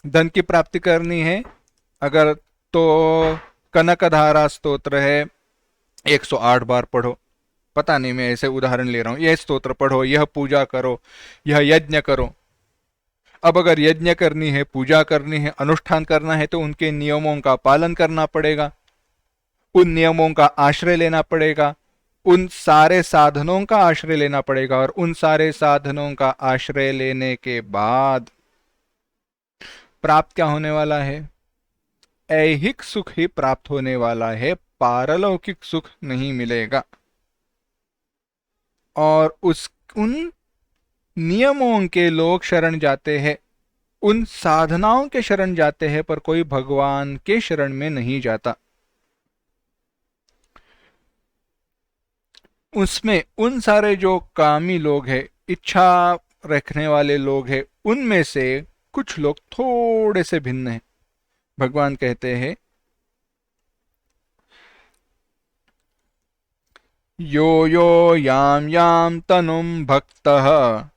Speaker 1: धन की प्राप्ति करनी है अगर, तो कनकधारा स्तोत्र है 108 बार पढ़ो। पता नहीं, मैं ऐसे उदाहरण ले रहा हूं। यह स्तोत्र पढ़ो, यह पूजा करो, यह यज्ञ करो। अब अगर यज्ञ करनी है, पूजा करनी है, अनुष्ठान करना है, तो उनके नियमों का पालन करना पड़ेगा, उन नियमों का आश्रय लेना पड़ेगा, उन सारे साधनों का आश्रय लेना पड़ेगा, और उन सारे साधनों का आश्रय लेने के बाद प्राप्त क्या होने वाला है? ऐहिक सुख ही प्राप्त होने वाला है, पारलौकिक सुख नहीं मिलेगा। और उन नियमों के लोग शरण जाते हैं, उन साधनाओं के शरण जाते हैं, पर कोई भगवान के शरण में नहीं जाता। उसमें उन सारे जो कामी लोग हैं, इच्छा रखने वाले लोग हैं, उनमें से कुछ लोग थोड़े से भिन्न हैं। भगवान कहते हैं यो यो याम याम तनुम भक्तः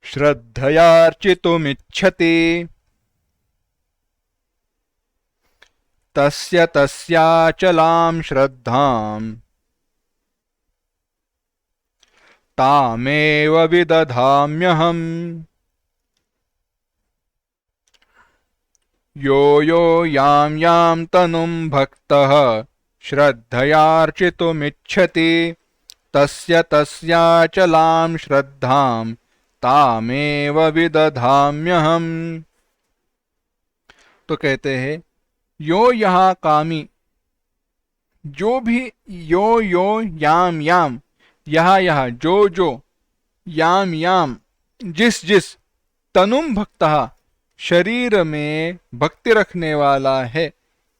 Speaker 1: श्रद्धयार्चितुमिच्छति तस्य तस्याचलां श्रद्धां तामेव विदधाम्यहम्। यो यो यां यां तनुं भक्तः श्रद्धयार्चितुमिच्छति तस्य तस्याचलां श्रद्धां तामेव विदधाम्यहम्। तो कहते हैं यो यहाँ कामी, जो भी, यो यो याम याम, यह जो जो, याम याम जिस जिस, तनुम भक्तः शरीर में भक्ति रखने वाला है,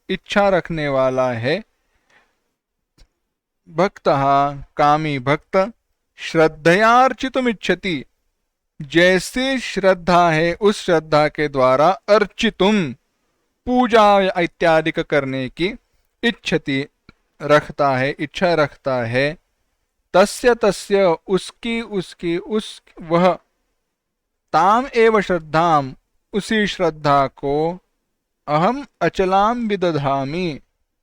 Speaker 1: इच्छा रखने वाला है, भक्तः कामी भक्त, श्रद्धयार्चितुमिच्छति जैसी श्रद्धा है उस श्रद्धा के द्वारा अर्चितुम पूजा इत्यादि करने की इच्छति रखता है, इच्छा रखता है, तस्य तस्य उसकी उस वह, ताम एव श्रद्धाम उसी श्रद्धा को, अहम अचलाम विदधामि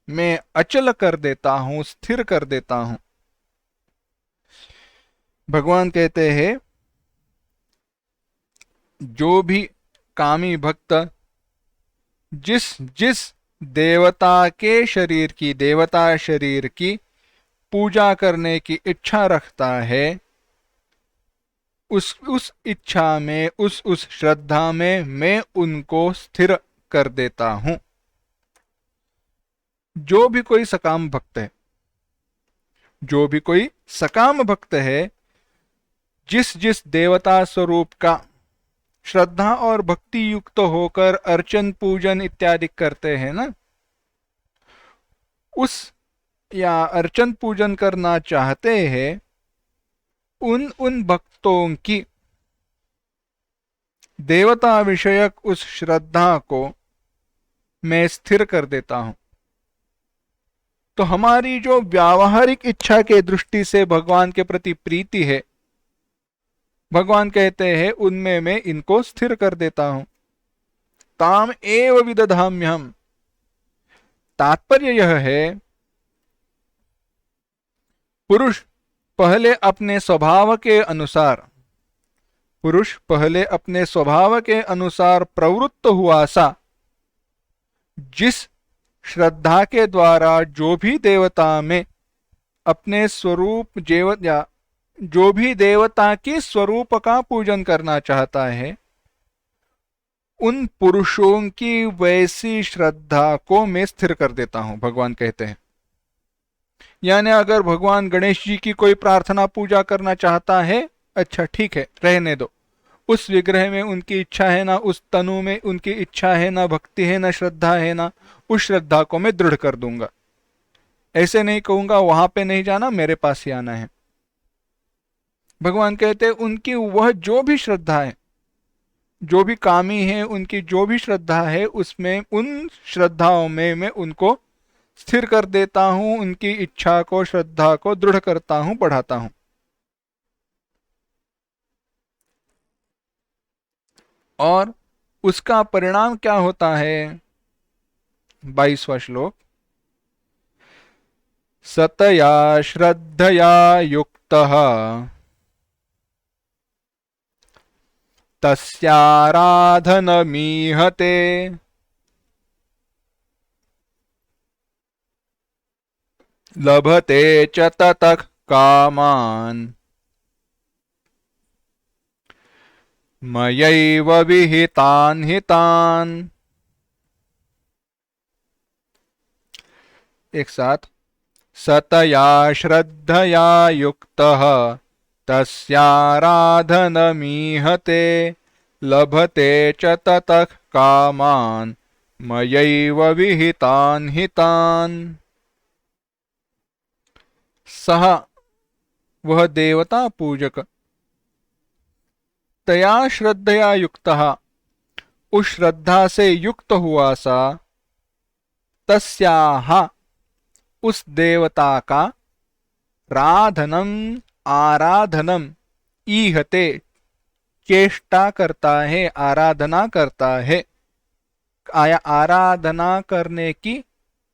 Speaker 1: मैं अचल कर देता हूं, स्थिर कर देता हूं। भगवान कहते हैं जो भी कामी भक्त जिस जिस देवता के शरीर की, देवता शरीर की पूजा करने की इच्छा रखता है, उस इच्छा में, उस श्रद्धा में मैं उनको स्थिर कर देता हूं। जो भी कोई सकाम भक्त है, जो भी कोई सकाम भक्त है, जिस जिस देवता स्वरूप का श्रद्धा और भक्ति युक्त होकर अर्चन पूजन इत्यादि करते हैं ना, उस या अर्चन पूजन करना चाहते हैं, उन भक्तों की देवता विषयक उस श्रद्धा को मैं स्थिर कर देता हूं। तो हमारी जो व्यावहारिक इच्छा के दृष्टि से भगवान के प्रति प्रीति है, भगवान कहते हैं उनमें मैं इनको स्थिर कर देता हूं। ताम एव विदधाम्यहम्, तात्पर्य यह है पुरुष पहले अपने स्वभाव के अनुसार, पुरुष पहले अपने स्वभाव के अनुसार प्रवृत्त हुआ सा, जिस श्रद्धा के द्वारा जो भी देवता में अपने स्वरूप या जो भी देवता के स्वरूप का पूजन करना चाहता है, उन पुरुषों की वैसी श्रद्धा को मैं स्थिर कर देता हूं, भगवान कहते हैं। यानी अगर भगवान गणेश जी की कोई प्रार्थना पूजा करना चाहता है, अच्छा ठीक है, रहने दो। उस विग्रह में उनकी इच्छा है ना, उस तनु में उनकी इच्छा है ना, भक्ति है ना, श्रद्धा है ना, उस श्रद्धा को मैं दृढ़ कर दूंगा। ऐसे नहीं कहूंगा वहां पे नहीं जाना, मेरे पास ही आना है। भगवान कहते हैं उनकी वह जो भी श्रद्धा है, जो भी कामी है, उनकी जो भी श्रद्धा है, उसमें उन श्रद्धाओं में मैं उनको स्थिर कर देता हूं, उनकी इच्छा को, श्रद्धा को दृढ़ करता हूं, बढ़ाता हूं। और उसका परिणाम क्या होता है? 22वां श्लोक, सतया श्रद्धया युक्तः तस्याराधनमीहते लभते च ततः कामान् मयैव विहितान् हितान्। एक साथ, सतया श्रद्धया युक्तः तस्याराधनमीहते लभते च ततः कामान् मयैव विहितान् हितान्। सह, वह देवता पूजक, तया श्रद्धया युक्तः, उस श्रद्धा से युक्त हुआ सा, तस्याह, उस देवता का, राधनम, आराधनम, ईहते, चेष्टा करता है, आराधना करता है, आया आराधना करने की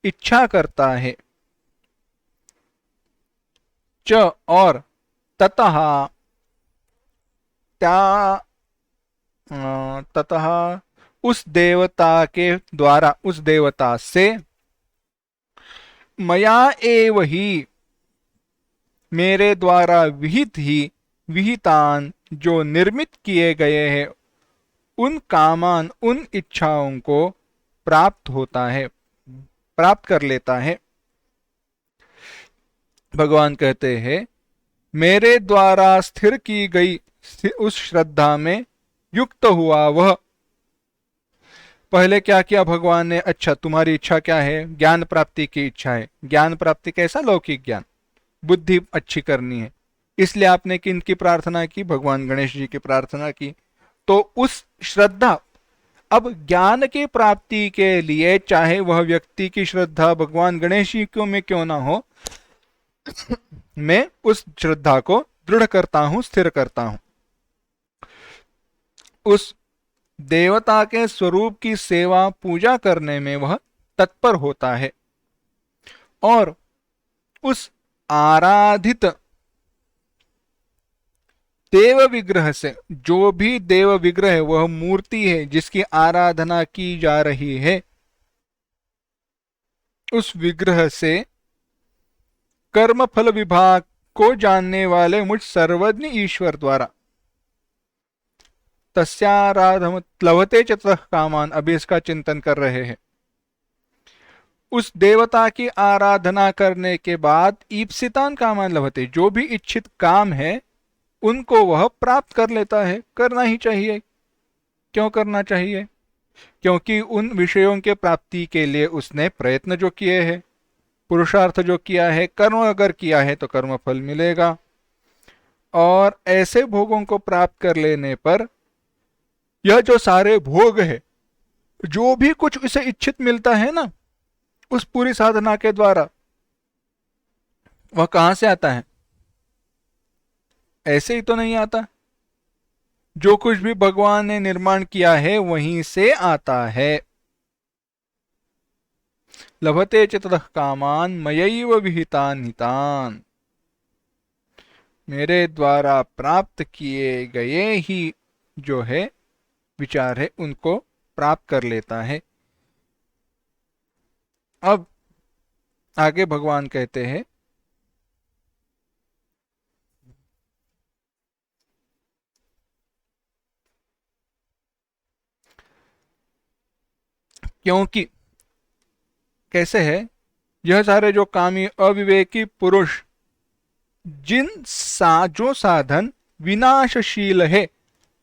Speaker 1: इच्छा करता है। च, और, ततः, ततः, उस देवता के द्वारा, उस देवता से, मया एव ही, मेरे द्वारा विहित ही, विहितान, जो निर्मित किए गए हैं, उन कामान, उन इच्छाओं को प्राप्त होता है, प्राप्त कर लेता है। भगवान कहते हैं मेरे द्वारा स्थिर की गई उस श्रद्धा में युक्त हुआ वह। पहले क्या किया भगवान ने? अच्छा, तुम्हारी इच्छा क्या है? ज्ञान प्राप्ति की इच्छा है। ज्ञान प्राप्ति कैसा? लौकिक ज्ञान, बुद्धि अच्छी करनी है, इसलिए आपने किनकी प्रार्थना की? भगवान गणेश जी की प्रार्थना की। तो उस श्रद्धा, अब ज्ञान की प्राप्ति के लिए चाहे वह व्यक्ति की श्रद्धा भगवान गणेश जी को में क्यों ना हो, मैं उस श्रद्धा को दृढ़ करता हूं, स्थिर करता हूं। उस देवता के स्वरूप की सेवा पूजा करने में वह तत्पर होता है, और उस आराधित देव विग्रह से, जो भी देव विग्रह है, वह मूर्ति है जिसकी आराधना की जा रही है, उस विग्रह से कर्म फल विभाग को जानने वाले मुझ सर्वज्ञ ईश्वर द्वारा, तस्याराधम लभते च ततः कामान, अभी इसका चिंतन कर रहे हैं। उस देवता की आराधना करने के बाद ईप्सितान कामान लभते, जो भी इच्छित काम है उनको वह प्राप्त कर लेता है। करना ही चाहिए। क्यों करना चाहिए? क्योंकि उन विषयों के प्राप्ति के लिए उसने प्रयत्न जो किए हैं, पुरुषार्थ जो किया है, कर्म अगर किया है तो कर्म फल मिलेगा। और ऐसे भोगों को प्राप्त कर लेने पर यह जो सारे भोग है, जो भी कुछ उसे इच्छित मिलता है ना उस पूरी साधना के द्वारा, वह कहां से आता है? ऐसे ही तो नहीं आता। जो कुछ भी भगवान ने निर्माण किया है वहीं से आता है। लभते च ततः कामान मयैव विहितान हितान, मेरे द्वारा प्राप्त किए गए ही जो है विचार है उनको प्राप्त कर लेता है। अब आगे भगवान कहते हैं क्योंकि कैसे है, यह सारे जो कामी अविवेकी पुरुष जो साधन विनाशशील है,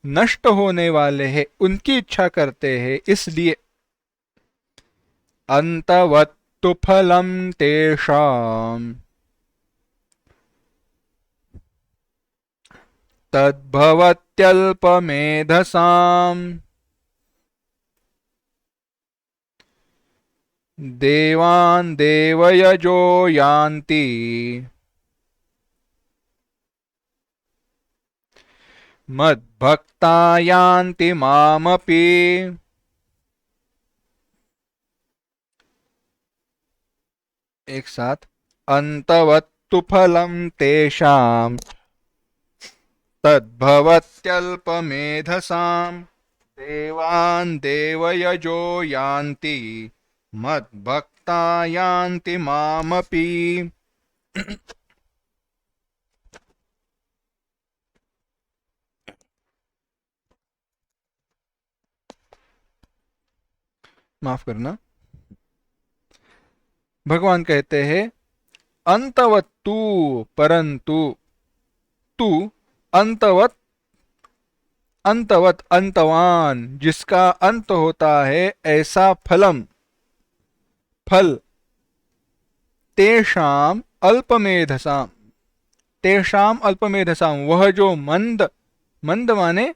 Speaker 1: नष्ट होने वाले हैं, उनकी इच्छा करते हैं, इसलिए अंतवत्तु फलम तेषाम् तद्भवत्यल्पमेधसाम् देवान् देवयजो यान्ति मद्भक्ता यान्ति मामपि। एक साथ, अंतवत्तु फलम तेषाम् तद्भवत्यल्पमेधसाम् देवान् देवयजो यान्ति मद्भक्ता यान्ति मामपि। माफ करना, भगवान कहते हैं अंतवत्तु, परंतु तू अंतवत, अंतवत अंतवान, जिसका अंत होता है, ऐसा फलम फल, तेषाम अल्पमेधसाम, तेषाम अल्पमेधसाम, वह जो मंद, मंद माने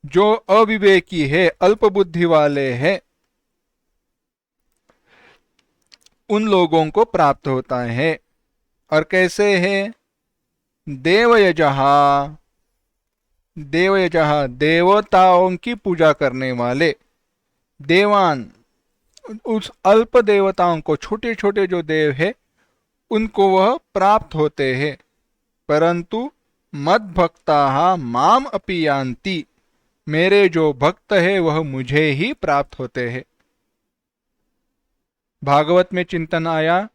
Speaker 1: जो अविवेकी है, अल्प बुद्धि वाले हैं, उन लोगों को प्राप्त होता है। और कैसे है, देवयजहा, देवयजहा देवताओं की पूजा करने वाले, देवान उस अल्प देवताओं को, छोटे छोटे जो देव है, उनको वह प्राप्त होते हैं। परंतु मद्भक्ता माम अपि यान्ति, मेरे जो भक्त है वह मुझे ही प्राप्त होते हैं। भागवत में चिंतन आया,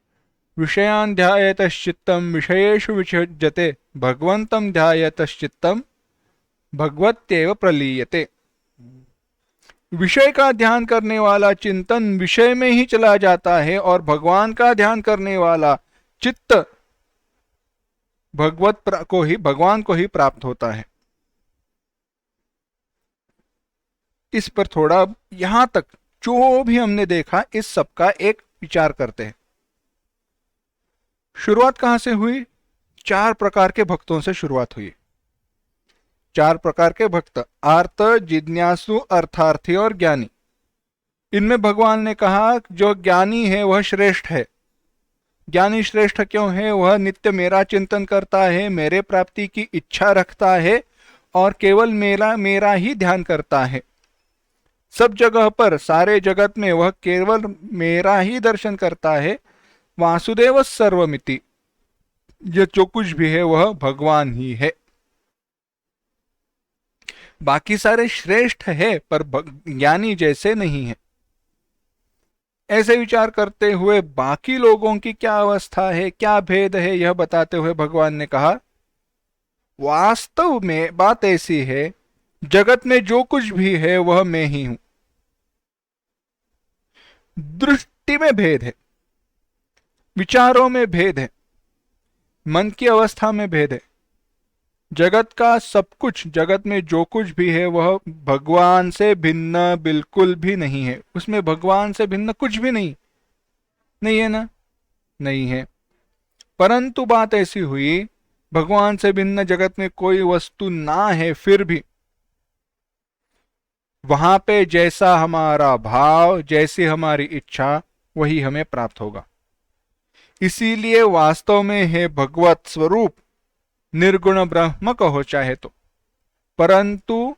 Speaker 1: विषयान् ध्यायतश्चित्तम् विषयेषु विषज्यते भगवन्तं ध्यायतश्चित्तम् भगवत्येव प्रलीयते। विषय का ध्यान करने वाला चिंतन विषय में ही चला जाता है और भगवान का ध्यान करने वाला चित्त भगवान को ही प्राप्त होता है। इस पर थोड़ा यहां तक जो भी हमने देखा, इस सब का एक विचार करते हैं। शुरुआत कहां से हुई? 4 प्रकार के भक्तों से शुरुआत हुई। 4 प्रकार के भक्त, आर्त, जिज्ञासु, अर्थार्थी और ज्ञानी। इनमें भगवान ने कहा जो ज्ञानी है वह श्रेष्ठ है। ज्ञानी श्रेष्ठ क्यों है? वह नित्य मेरा चिंतन करता है, मेरे प्राप्ति की इच्छा रखता है और केवल मेरा मेरा ही ध्यान करता है। सब जगह पर, सारे जगत में वह केवल मेरा ही दर्शन करता है। वासुदेव सर्वमिति, ये जो कुछ भी है वह भगवान ही है। बाकी सारे श्रेष्ठ है पर ज्ञानी जैसे नहीं है। ऐसे विचार करते हुए बाकी लोगों की क्या अवस्था है, क्या भेद है, यह बताते हुए भगवान ने कहा वास्तव में बात ऐसी है, जगत में जो कुछ भी है वह मैं ही हूं। दृष्टि में भेद है, विचारों में भेद है, मन की अवस्था में भेद है। जगत का सब कुछ, जगत में जो कुछ भी है वह भगवान से भिन्न बिल्कुल भी नहीं है। उसमें भगवान से भिन्न कुछ भी नहीं, नहीं है ना? नहीं है। परंतु बात ऐसी हुई, भगवान से भिन्न जगत में कोई वस्तु ना है, फिर भी वहां पे जैसा हमारा भाव, जैसी हमारी इच्छा, वही हमें प्राप्त होगा। इसीलिए वास्तव में है भगवत स्वरूप, निर्गुण ब्रह्म कहो चाहे तो, परंतु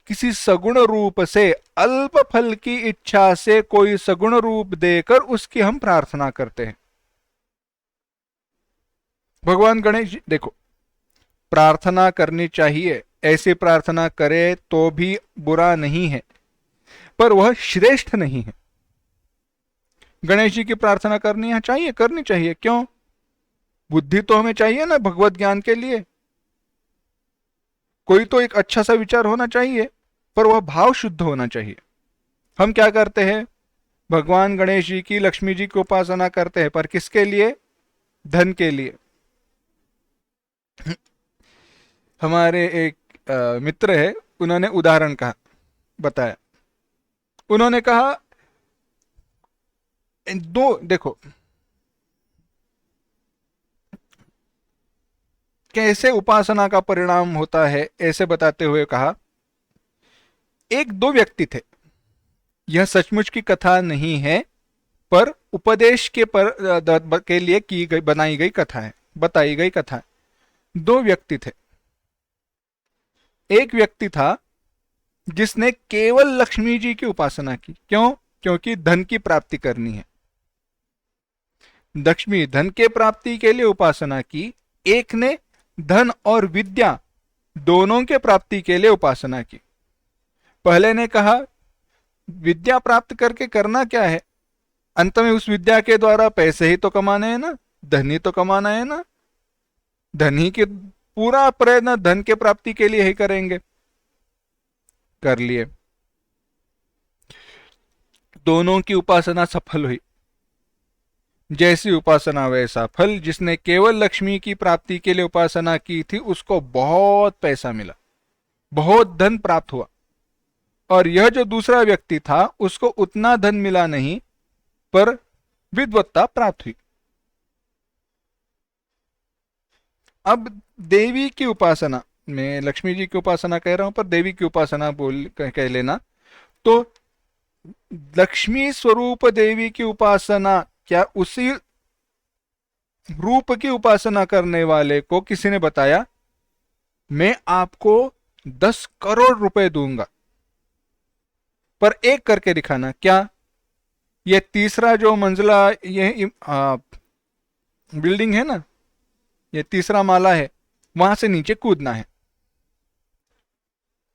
Speaker 1: किसी सगुण रूप से, अल्प फल की इच्छा से कोई सगुण रूप देकर उसकी हम प्रार्थना करते हैं। भगवान गणेश जी, देखो, प्रार्थना करनी चाहिए, ऐसी प्रार्थना करे तो भी बुरा नहीं है, पर वह श्रेष्ठ नहीं है। गणेश जी की प्रार्थना करनी चाहिए, करनी चाहिए। क्यों? बुद्धि तो हमें चाहिए ना भगवत ज्ञान के लिए। कोई तो एक अच्छा सा विचार होना चाहिए, पर वह भाव शुद्ध होना चाहिए। हम क्या करते हैं, भगवान गणेश जी की, लक्ष्मी जी की उपासना करते हैं, पर किसके लिए? धन के लिए। हमारे एक मित्र है, उन्होंने उदाहरण कहा, बताया। उन्होंने कहा दो, देखो कैसे उपासना का परिणाम होता है, ऐसे बताते हुए कहा, एक दो व्यक्ति थे, यह सचमुच की कथा नहीं है, पर उपदेश के लिए की गई, बनाई गई कथा है, बताई गई कथा है। दो व्यक्ति थे। एक व्यक्ति था जिसने केवल लक्ष्मी जी की उपासना की। क्यों? क्योंकि धन की प्राप्ति करनी है, लक्ष्मी धन के प्राप्ति के लिए उपासना की। एक ने धन और विद्या दोनों के प्राप्ति के लिए उपासना की। पहले ने कहा विद्या प्राप्त करके करना क्या है, अंत में उस विद्या के द्वारा पैसे ही तो कमाने हैं ना, धन ही तो कमाना है ना, धन ही के पूरा प्रयत्न धन के प्राप्ति के लिए ही करेंगे। कर लिए, दोनों की उपासना सफल हुई। जैसी उपासना वैसा फल। जिसने केवल लक्ष्मी की प्राप्ति के लिए उपासना की थी, उसको बहुत पैसा मिला, बहुत धन प्राप्त हुआ। और यह जो दूसरा व्यक्ति था, उसको उतना धन मिला नहीं, पर विद्वत्ता प्राप्त हुई। अब देवी की उपासना, मैं लक्ष्मी जी की उपासना कह रहा हूं, पर देवी की उपासना कह लेना, तो लक्ष्मी स्वरूप देवी की उपासना, क्या उसी रूप की उपासना करने वाले को किसी ने बताया मैं आपको 10 करोड़ रुपए दूंगा, पर एक करके दिखाना। क्या? ये तीसरा जो मंजिला, ये बिल्डिंग है ना, ये तीसरा माला है, वहां से नीचे कूदना है।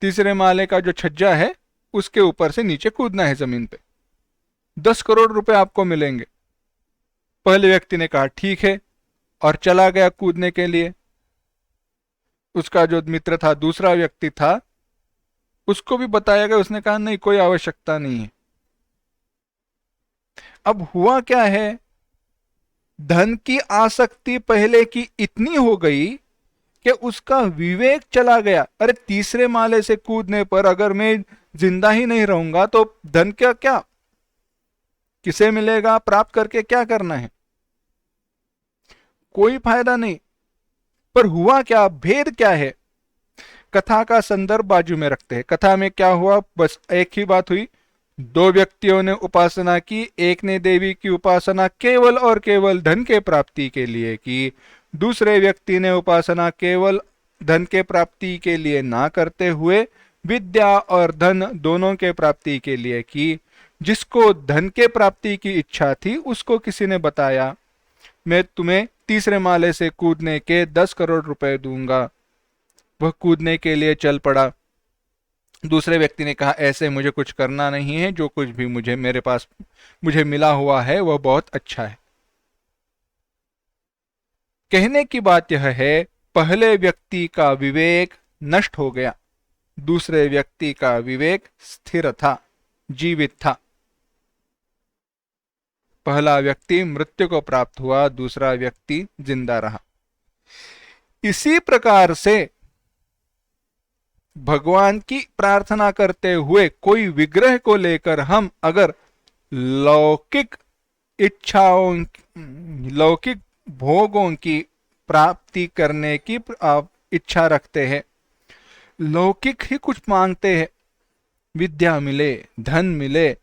Speaker 1: तीसरे माले का जो छज्जा है, उसके ऊपर से नीचे कूदना है जमीन पे, 10 करोड़ रुपए आपको मिलेंगे। पहले व्यक्ति ने कहा ठीक है, और चला गया कूदने के लिए। उसका जो मित्र था, दूसरा व्यक्ति था, उसको भी बताया गया, उसने कहा नहीं, कोई आवश्यकता नहीं है। अब हुआ क्या है, धन की आसक्ति पहले की इतनी हो गई कि उसका विवेक चला गया। अरे तीसरे माले से कूदने पर अगर मैं जिंदा ही नहीं रहूंगा तो धन क्या क्या किसे मिलेगा, प्राप्त करके क्या करना है, कोई फायदा नहीं। पर हुआ क्या, भेद क्या है, कथा का संदर्भ बाजू में रखते हैं। कथा में क्या हुआ, बस एक ही बात हुई, दो व्यक्तियों ने उपासना की। एक ने देवी की उपासना केवल और केवल धन के प्राप्ति के लिए की, दूसरे व्यक्ति ने उपासना केवल धन के प्राप्ति के लिए ना करते हुए विद्या और धन दोनों के प्राप्ति के लिए की। जिसको धन के प्राप्ति की इच्छा थी, उसको किसी ने बताया मैं तुम्हें तीसरे माले से कूदने के 10 करोड़ रुपए दूंगा। वह कूदने के लिए चल पड़ा। दूसरे व्यक्ति ने कहा ऐसे मुझे कुछ करना नहीं है, जो कुछ भी मेरे पास मुझे मिला हुआ है वह बहुत अच्छा है। कहने की बात यह है, पहले व्यक्ति का विवेक नष्ट हो गया, दूसरे व्यक्ति का विवेक स्थिर था, जीवित था। पहला व्यक्ति मृत्यु को प्राप्त हुआ, दूसरा व्यक्ति जिंदा रहा। इसी प्रकार से भगवान की प्रार्थना करते हुए कोई विग्रह को लेकर हम अगर लौकिक इच्छाओं, लौकिक भोगों की प्राप्ति करने की इच्छा रखते हैं, लौकिक ही कुछ मांगते हैं, विद्या मिले, धन मिले,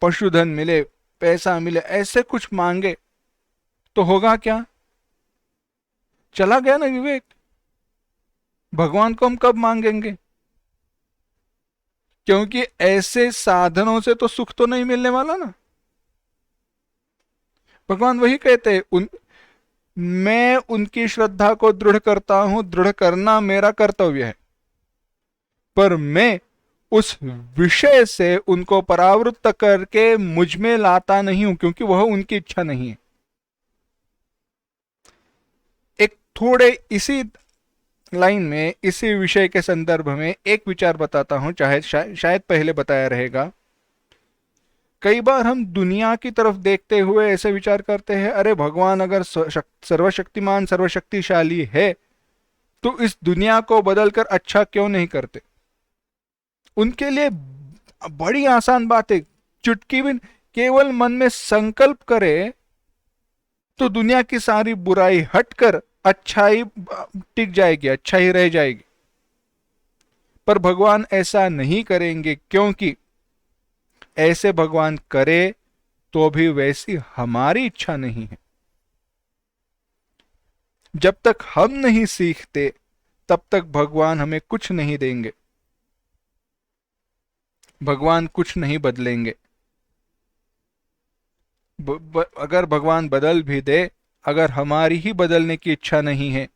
Speaker 1: पशुधन मिले, पैसा मिले, ऐसे कुछ मांगे तो होगा क्या, चला गया ना विवेक। भगवान को हम कब मांगेंगे, क्योंकि ऐसे साधनों से तो सुख तो नहीं मिलने वाला ना। भगवान वही कहते हैं, मैं उनकी श्रद्धा को दृढ़ करता हूं, दृढ़ करना मेरा कर्तव्य है, पर मैं उस विषय से उनको परावृत्त करके मुझ में लाता नहीं हूं, क्योंकि वह उनकी इच्छा नहीं है। एक थोड़े इसी लाइन में, इसी विषय के संदर्भ में एक विचार बताता हूं, चाहे शायद पहले बताया रहेगा। कई बार हम दुनिया की तरफ देखते हुए ऐसे विचार करते हैं, अरे भगवान अगर सर्वशक्तिमान सर्वशक्तिशाली है तो इस दुनिया को बदलकर अच्छा क्यों नहीं करते। उनके लिए बड़ी आसान बात है, चुटकी भी, केवल मन में संकल्प करे तो दुनिया की सारी बुराई हटकर अच्छाई टिक जाएगी, अच्छाई रह जाएगी। पर भगवान ऐसा नहीं करेंगे, क्योंकि ऐसे भगवान करे तो भी वैसी हमारी इच्छा नहीं है। जब तक हम नहीं सीखते तब तक भगवान हमें कुछ नहीं देंगे, भगवान कुछ नहीं बदलेंगे। अगर भगवान बदल भी दे, अगर हमारी ही बदलने की इच्छा नहीं है,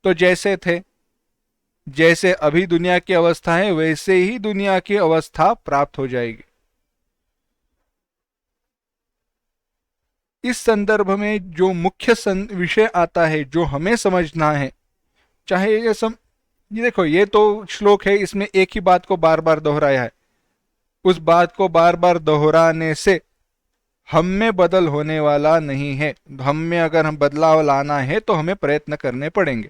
Speaker 1: तो जैसे थे, जैसे अभी दुनिया की अवस्था है वैसे ही दुनिया की अवस्था प्राप्त हो जाएगी। इस संदर्भ में जो मुख्य विषय आता है, जो हमें समझना है, चाहे ये देखो, ये तो श्लोक है, इसमें एक ही बात को बार बार दोहराया है। उस बात को बार बार दोहराने से हम में बदल होने वाला नहीं है। हम में अगर हम बदलाव लाना है तो हमें प्रयत्न करने पड़ेंगे।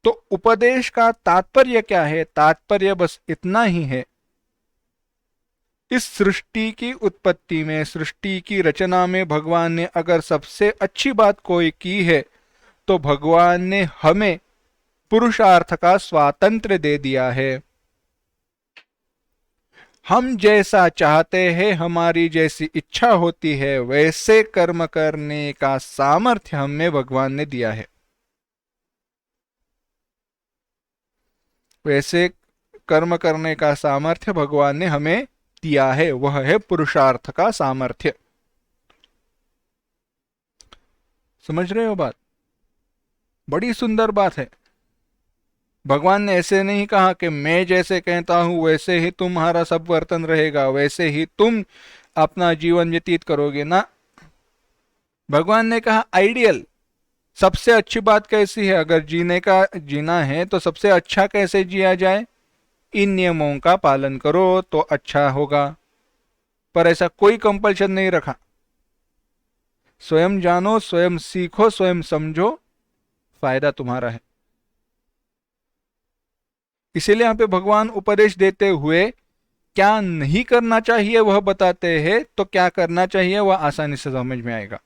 Speaker 1: तो उपदेश का तात्पर्य क्या है? तात्पर्य बस इतना ही है, इस सृष्टि की उत्पत्ति में, सृष्टि की रचना में भगवान ने अगर सबसे अच्छी बात कोई की है तो भगवान ने हमें पुरुषार्थ का स्वातंत्र्य दे दिया है। हम जैसा चाहते हैं, हमारी जैसी इच्छा होती है, वैसे कर्म करने का सामर्थ्य हमें भगवान ने दिया है। वैसे कर्म करने का सामर्थ्य भगवान ने हमें दिया है, वह है पुरुषार्थ का सामर्थ्य। समझ रहे हो बात? बड़ी सुंदर बात है। भगवान ने ऐसे नहीं कहा कि मैं जैसे कहता हूं वैसे ही तुम्हारा सब वर्तन रहेगा, वैसे ही तुम अपना जीवन व्यतीत करोगे ना। भगवान ने कहा आइडियल, सबसे अच्छी बात कैसी है, अगर जीना है तो सबसे अच्छा कैसे जिया जाए, इन नियमों का पालन करो तो अच्छा होगा। पर ऐसा कोई कंपल्शन नहीं रखा। स्वयं जानो, स्वयं सीखो, स्वयं समझो, फायदा तुम्हारा है। इसीलिए यहां पे भगवान उपदेश देते हुए क्या नहीं करना चाहिए वह बताते हैं, तो क्या करना चाहिए वह आसानी से समझ में आएगा।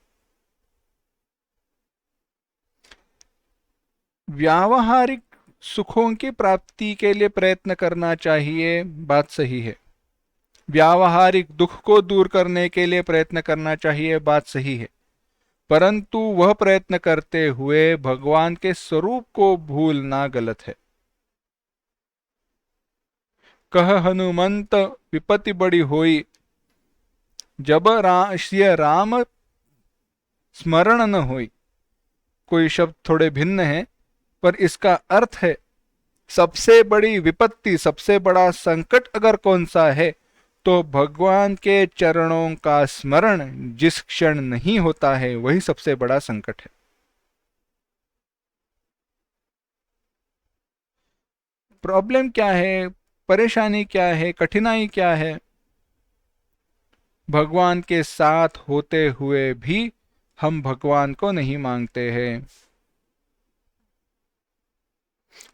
Speaker 1: व्यावहारिक सुखों की प्राप्ति के लिए प्रयत्न करना चाहिए, बात सही है। व्यावहारिक दुख को दूर करने के लिए प्रयत्न करना चाहिए, बात सही है। परंतु वह प्रयत्न करते हुए भगवान के स्वरूप को भूलना गलत है। कह हनुमंत विपत्ति बड़ी होई, जब सिय राम स्मरण न होई। कोई शब्द थोड़े भिन्न है, पर इसका अर्थ है सबसे बड़ी विपत्ति, सबसे बड़ा संकट अगर कौन सा है तो भगवान के चरणों का स्मरण जिस क्षण नहीं होता है वही सबसे बड़ा संकट है। प्रॉब्लम क्या है, परेशानी क्या है, कठिनाई क्या है? भगवान के साथ होते हुए भी हम भगवान को नहीं मांगते हैं।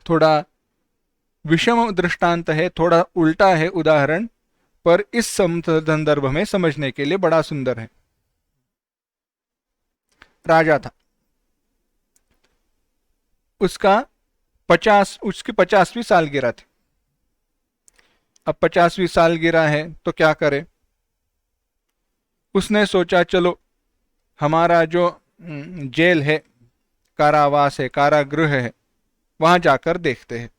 Speaker 1: थोड़ा विषम दृष्टांत है, थोड़ा उल्टा है उदाहरण, पर इस संदर्भ में समझने के लिए बड़ा सुंदर है। राजा था, उसकी 50वीं सालगिरह थी। अब 50वीं सालगिरह है तो क्या करे? उसने सोचा चलो हमारा जो जेल है, कारावास है, कारागृह है, वहां जाकर देखते हैं।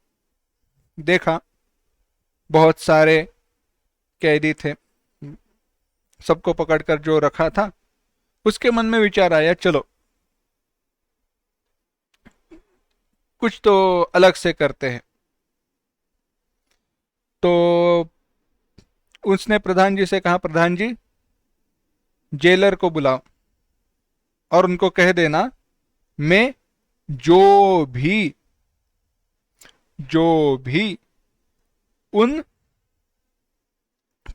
Speaker 1: देखा, बहुत सारे कैदी थे, सबको पकड़कर जो रखा था। उसके मन में विचार आया चलो कुछ तो अलग से करते हैं। तो उसने प्रधान जी से कहा, प्रधान जी जेलर को बुलाओ और उनको कह देना मैं जो भी जो भी उन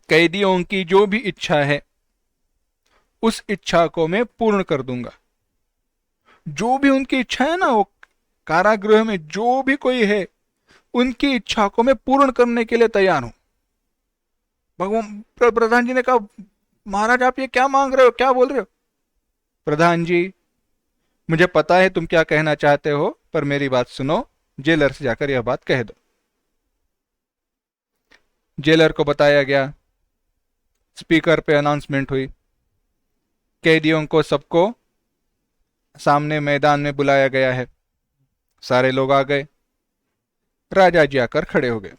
Speaker 1: कैदियों की जो भी इच्छा है उस इच्छा को मैं पूर्ण कर दूंगा। जो भी उनकी इच्छा है ना, वो कारागृह में जो भी कोई है उनकी इच्छा को मैं पूर्ण करने के लिए तैयार हूं। भगवान प्रधान जी ने कहा, महाराज आप ये क्या मांग रहे हो, क्या बोल रहे हो? प्रधान जी, मुझे पता है तुम क्या कहना चाहते हो, पर मेरी बात सुनो, जेलर से जाकर यह बात कह दो। जेलर को बताया गया, स्पीकर पे अनाउंसमेंट हुई, कैदियों को सबको सामने मैदान में बुलाया गया है। सारे लोग आ गए। राजा जी आकर खड़े हो गए।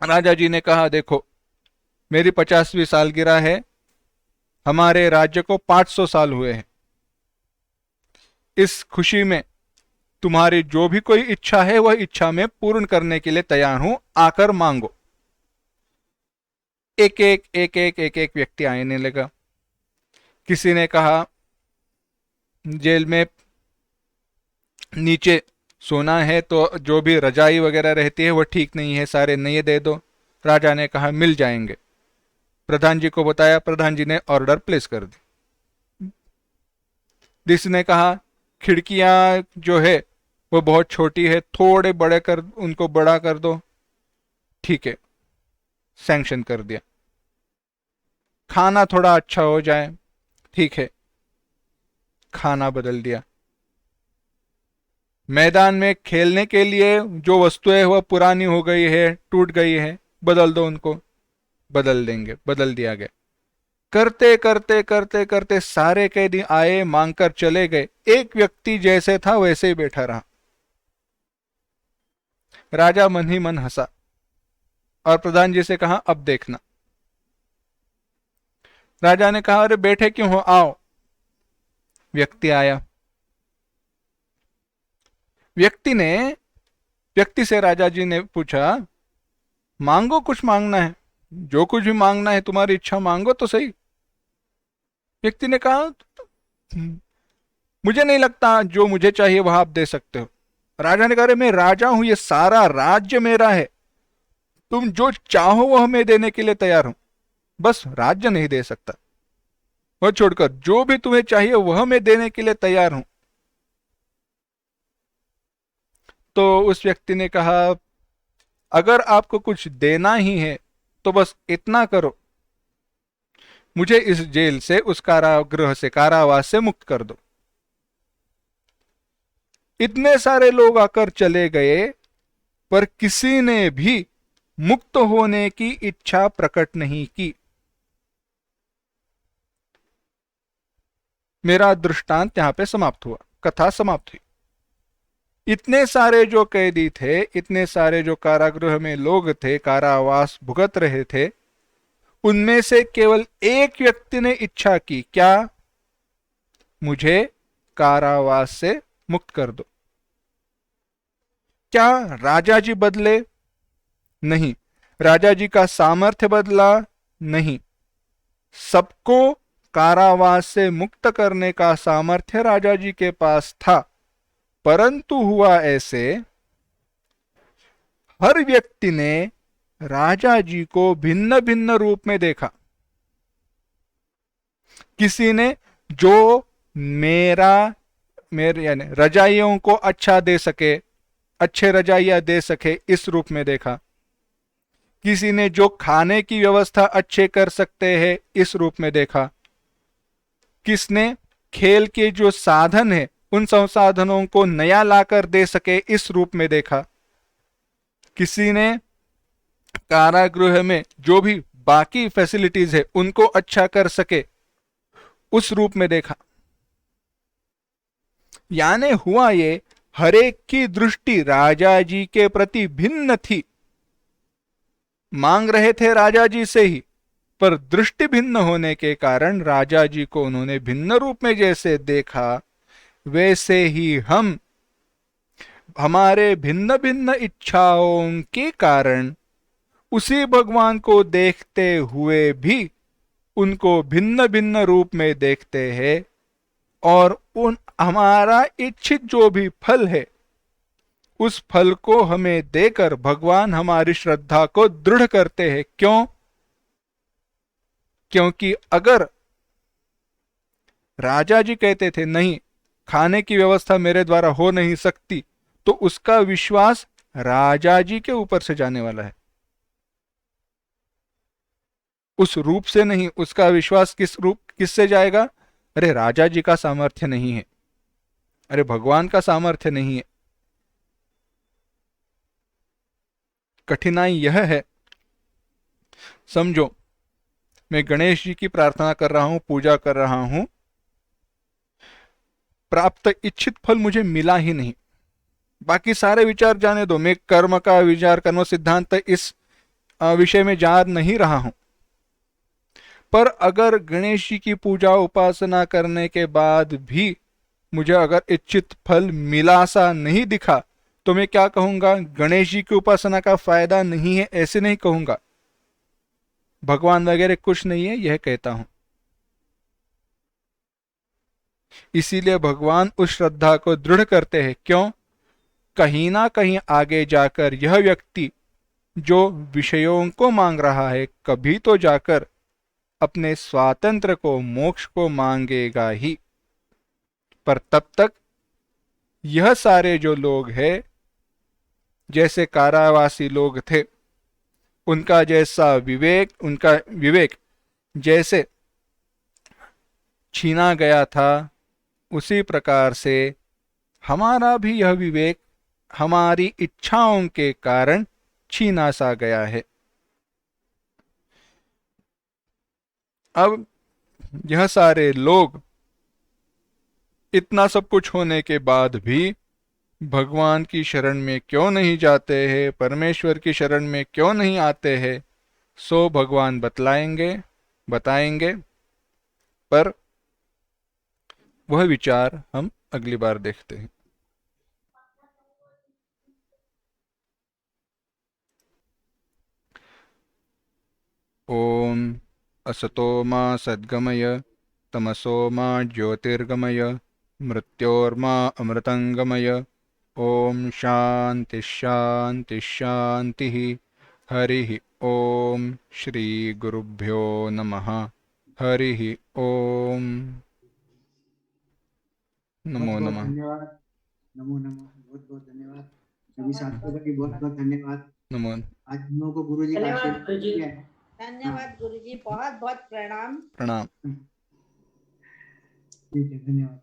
Speaker 1: राजा जी ने कहा, देखो मेरी 50वीं सालगिरह है, हमारे राज्य को 500 साल हुए हैं। इस खुशी में तुम्हारी जो भी कोई इच्छा है वह इच्छा मैं पूर्ण करने के लिए तैयार हूं, आकर मांगो। एक एक व्यक्ति आने लगा। किसी ने कहा, जेल में नीचे सोना है तो जो भी रजाई वगैरह रहती है वो ठीक नहीं है, सारे नए दे दो। राजा ने कहा, मिल जाएंगे। प्रधान जी को बताया, प्रधान जी ने ऑर्डर प्लेस कर दी। किसी ने कहा, खिड़कियां जो है वो बहुत छोटी है, थोड़े बड़े कर, उनको बड़ा कर दो। ठीक है, सैंक्शन कर दिया। खाना थोड़ा अच्छा हो जाए, ठीक है, खाना बदल दिया। मैदान में खेलने के लिए जो वस्तुएं वह पुरानी हो गई है, टूट गई है, बदल दो उनको, बदल देंगे, बदल दिया गया। करते करते करते करते सारे कैदी आए, मांगकर चले गए। एक व्यक्ति जैसे था वैसे ही बैठा रहा। राजा मन ही मन हंसा और प्रधान जी से कहा, अब देखना। राजा ने कहा, अरे बैठे क्यों हो, आओ। व्यक्ति आया। व्यक्ति से राजा जी ने पूछा, मांगो, कुछ मांगना है, जो कुछ भी मांगना है तुम्हारी इच्छा मांगो तो सही। व्यक्ति ने कहा, मुझे नहीं लगता जो मुझे चाहिए वह आप दे सकते हो। राजा ने कहा, मैं राजा हूं, ये सारा राज्य मेरा है, तुम जो चाहो वह मैं देने के लिए तैयार हूं, बस राज्य नहीं दे सकता, वह छोड़कर जो भी तुम्हें चाहिए वह मैं देने के लिए तैयार हूं। तो उस व्यक्ति ने कहा, अगर आपको कुछ देना ही है तो बस इतना करो, मुझे इस जेल से, उस कारागृह से, कारावास से मुक्त कर दो। इतने सारे लोग आकर चले गए, पर किसी ने भी मुक्त होने की इच्छा प्रकट नहीं की। मेरा दृष्टांत यहां पे समाप्त हुआ, कथा समाप्त हुई। इतने सारे जो कैदी थे, इतने सारे जो कारागृह में लोग थे, कारावास भुगत रहे थे, उनमें से केवल एक व्यक्ति ने इच्छा की, क्या? मुझे कारावास से मुक्त कर दो। क्या राजा जी बदले? नहीं। राजा जी का सामर्थ्य बदला? नहीं। सबको कारावास से मुक्त करने का सामर्थ्य राजा जी के पास था, परंतु हुआ ऐसे, हर व्यक्ति ने राजा जी को भिन्न भिन्न रूप में देखा। किसी ने जो मेरे यानी रजाइयों को अच्छा दे सके, अच्छे रजाइयां दे सके, इस रूप में देखा। किसी ने जो खाने की व्यवस्था अच्छे कर सकते हैं, इस रूप में देखा। किसने खेल के जो साधन है उन संसाधनों को नया लाकर दे सके, इस रूप में देखा। किसी ने कारागृह में जो भी बाकी फैसिलिटीज है उनको अच्छा कर सके, उस रूप में देखा। यानी हुआ ये, हरेक की दृष्टि राजा जी के प्रति भिन्न थी। मांग रहे थे राजा जी से ही, पर दृष्टि भिन्न होने के कारण राजा जी को उन्होंने भिन्न रूप में जैसे देखा, वैसे ही हम हमारे भिन्न भिन्न इच्छाओं के कारण उसी भगवान को देखते हुए भी उनको भिन्न भिन्न रूप में देखते हैं, और उन हमारा इच्छित जो भी फल है उस फल को हमें देकर भगवान हमारी श्रद्धा को दृढ़ करते हैं। क्यों? क्योंकि अगर राजा जी कहते थे नहीं, खाने की व्यवस्था मेरे द्वारा हो नहीं सकती, तो उसका विश्वास राजा जी के ऊपर से जाने वाला है, उस रूप से नहीं। उसका विश्वास किससे जाएगा? अरे राजा जी का सामर्थ्य नहीं है, अरे भगवान का सामर्थ्य नहीं है। कठिनाई यह है, समझो मैं गणेश जी की प्रार्थना कर रहा हूं, पूजा कर रहा हूं, प्राप्त इच्छित फल मुझे मिला ही नहीं। बाकी सारे विचार जाने दो, मैं कर्म का विचार, कर्म सिद्धांत इस विषय में जा नहीं रहा हूं। पर अगर गणेश जी की पूजा उपासना करने के बाद भी मुझे अगर इच्छित फल मिला सा नहीं दिखा, तो मैं क्या कहूंगा? गणेश जी की उपासना का फायदा नहीं है, ऐसे नहीं कहूंगा। भगवान वगैरह कुछ नहीं है, यह कहता हूं। इसीलिए भगवान उस श्रद्धा को दृढ़ करते हैं। क्यों? कहीं ना कहीं आगे जाकर यह व्यक्ति जो विषयों को मांग रहा है, कभी तो जाकर अपने स्वातंत्र को, मोक्ष को मांगेगा ही। पर तब तक यह सारे जो लोग हैं, जैसे कारावासी लोग थे, उनका विवेक जैसे छीना गया था, उसी प्रकार से हमारा भी यह विवेक हमारी इच्छाओं के कारण छीना सा गया है। अब यह सारे लोग इतना सब कुछ होने के बाद भी भगवान की शरण में क्यों नहीं जाते हैं, परमेश्वर की शरण में क्यों नहीं आते हैं, सो भगवान बताएंगे। पर वह विचार हम अगली बार देखते हैं। ओम असतो मा सद्गमय, तमसो मा ज्योतिर्गमय, मृत्योर्मा अमृतंगमय। ओम शांति शांति शांति। हरि ओम। श्री गुरुभ्यो नमः। हरि ओम।
Speaker 2: बहुत
Speaker 1: नमो
Speaker 2: बहुत
Speaker 1: नमः।
Speaker 2: धन्यवाद। नमो नमः। बहुत बहुत धन्यवाद सभी साथियों का भी बहुत बहुत धन्यवाद।
Speaker 1: नमो।
Speaker 2: आज हम लोगों को गुरु जी का
Speaker 3: धन्यवाद
Speaker 2: आशीर्वाद
Speaker 3: गुरुजी।
Speaker 2: मिला है।
Speaker 3: धन्यवाद गुरुजी, बहुत बहुत प्रणाम।
Speaker 1: प्रणाम।
Speaker 2: ठीक है, धन्यवाद।